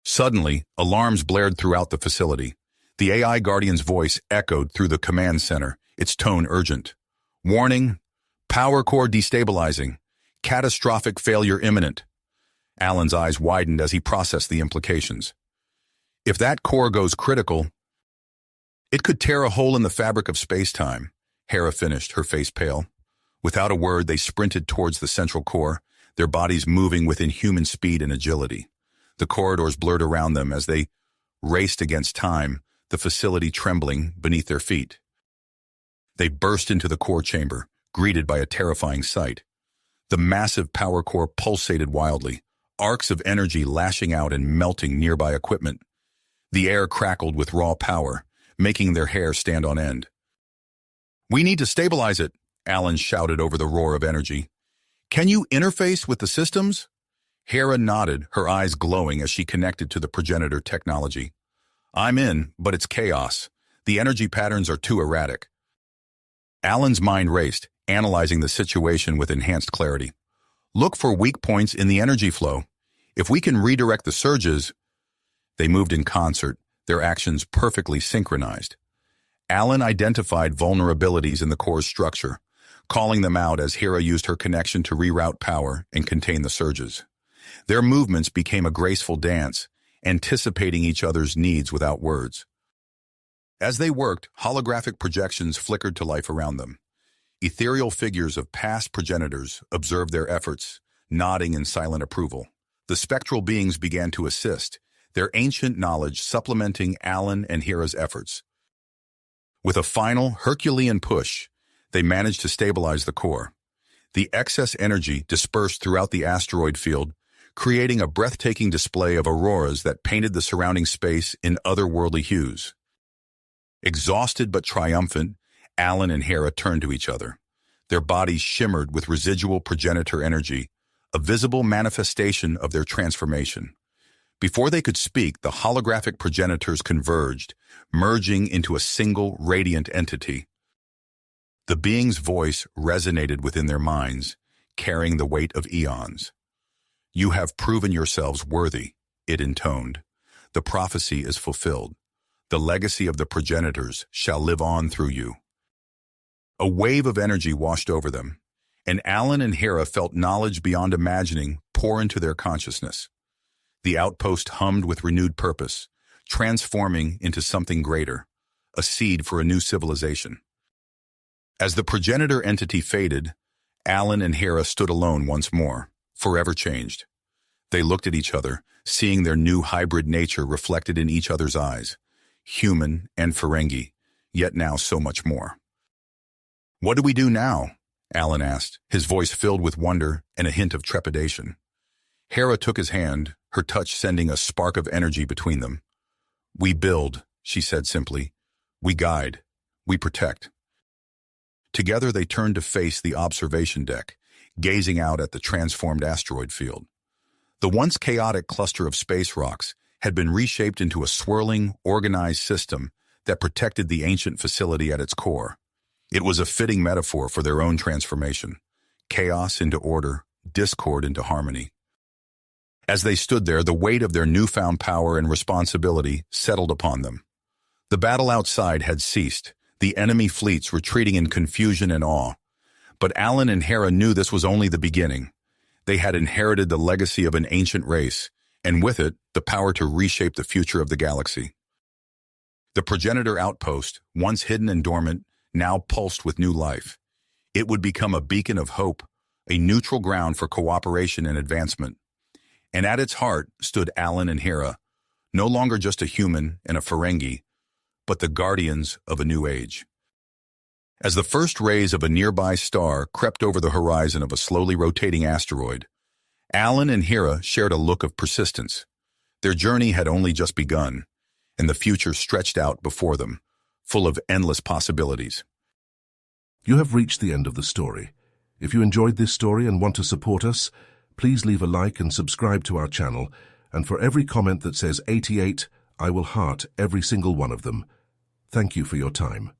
Suddenly, alarms blared throughout the facility. The AI Guardian's voice echoed through the command center, its tone urgent. "Warning, power core destabilizing. Catastrophic failure imminent." Alan's eyes widened as he processed the implications. "If that core goes critical, it could tear a hole in the fabric of space-time," Hera finished, her face pale. Without a word, they sprinted towards the central core, their bodies moving with inhuman speed and agility. The corridors blurred around them as they raced against time, the facility trembling beneath their feet. They burst into the core chamber, greeted by a terrifying sight. The massive power core pulsated wildly, arcs of energy lashing out and melting nearby equipment. The air crackled with raw power, making their hair stand on end. "We need to stabilize it," Alan shouted over the roar of energy. "Can you interface with the systems?" Hera nodded, her eyes glowing as she connected to the progenitor technology. "I'm in, but it's chaos. The energy patterns are too erratic." Alan's mind raced, analyzing the situation with enhanced clarity. "Look for weak points in the energy flow. If we can redirect the surges—" They moved in concert, their actions perfectly synchronized. Alan identified vulnerabilities in the core's structure, calling them out as Hera used her connection to reroute power and contain the surges. Their movements became a graceful dance, anticipating each other's needs without words. As they worked, holographic projections flickered to life around them. Ethereal figures of past progenitors observed their efforts, nodding in silent approval. The spectral beings began to assist, their ancient knowledge supplementing Alan and Hera's efforts. With a final Herculean push, they managed to stabilize the core. The excess energy dispersed throughout the asteroid field, creating a breathtaking display of auroras that painted the surrounding space in otherworldly hues. Exhausted but triumphant, Alan and Hera turned to each other. Their bodies shimmered with residual progenitor energy, a visible manifestation of their transformation. Before they could speak, the holographic progenitors converged, merging into a single radiant entity. The being's voice resonated within their minds, carrying the weight of eons. "You have proven yourselves worthy," it intoned. "The prophecy is fulfilled. The legacy of the progenitors shall live on through you." A wave of energy washed over them, and Alan and Hera felt knowledge beyond imagining pour into their consciousness. The outpost hummed with renewed purpose, transforming into something greater, a seed for a new civilization. As the progenitor entity faded, Alan and Hera stood alone once more, forever changed. They looked at each other, seeing their new hybrid nature reflected in each other's eyes, human and Ferengi, yet now so much more. "What do we do now?" Alan asked, his voice filled with wonder and a hint of trepidation. Hera took his hand, her touch sending a spark of energy between them. "We build," she said simply. We guide. We protect. Together they turned to face the observation deck, gazing out at the transformed asteroid field. The once chaotic cluster of space rocks had been reshaped into a swirling, organized system that protected the ancient facility at its core. It was a fitting metaphor for their own transformation: chaos into order, discord into harmony. As they stood there, the weight of their newfound power and responsibility settled upon them. The battle outside had ceased, the enemy fleets retreating in confusion and awe. But Alan and Hera knew this was only the beginning. They had inherited the legacy of an ancient race, and with it, the power to reshape the future of the galaxy. The progenitor outpost, once hidden and dormant, now pulsed with new life. It would become a beacon of hope, a neutral ground for cooperation and advancement. And at its heart stood Alan and Hera, no longer just a human and a Ferengi, but the guardians of a new age. As the first rays of a nearby star crept over the horizon of a slowly rotating asteroid, Alan and Hera shared a look of persistence. Their journey had only just begun, and the future stretched out before them, full of endless possibilities. You have reached the end of the story. If you enjoyed this story and want to support us, please leave a like and subscribe to our channel, and for every comment that says 88, I will heart every single one of them. Thank you for your time.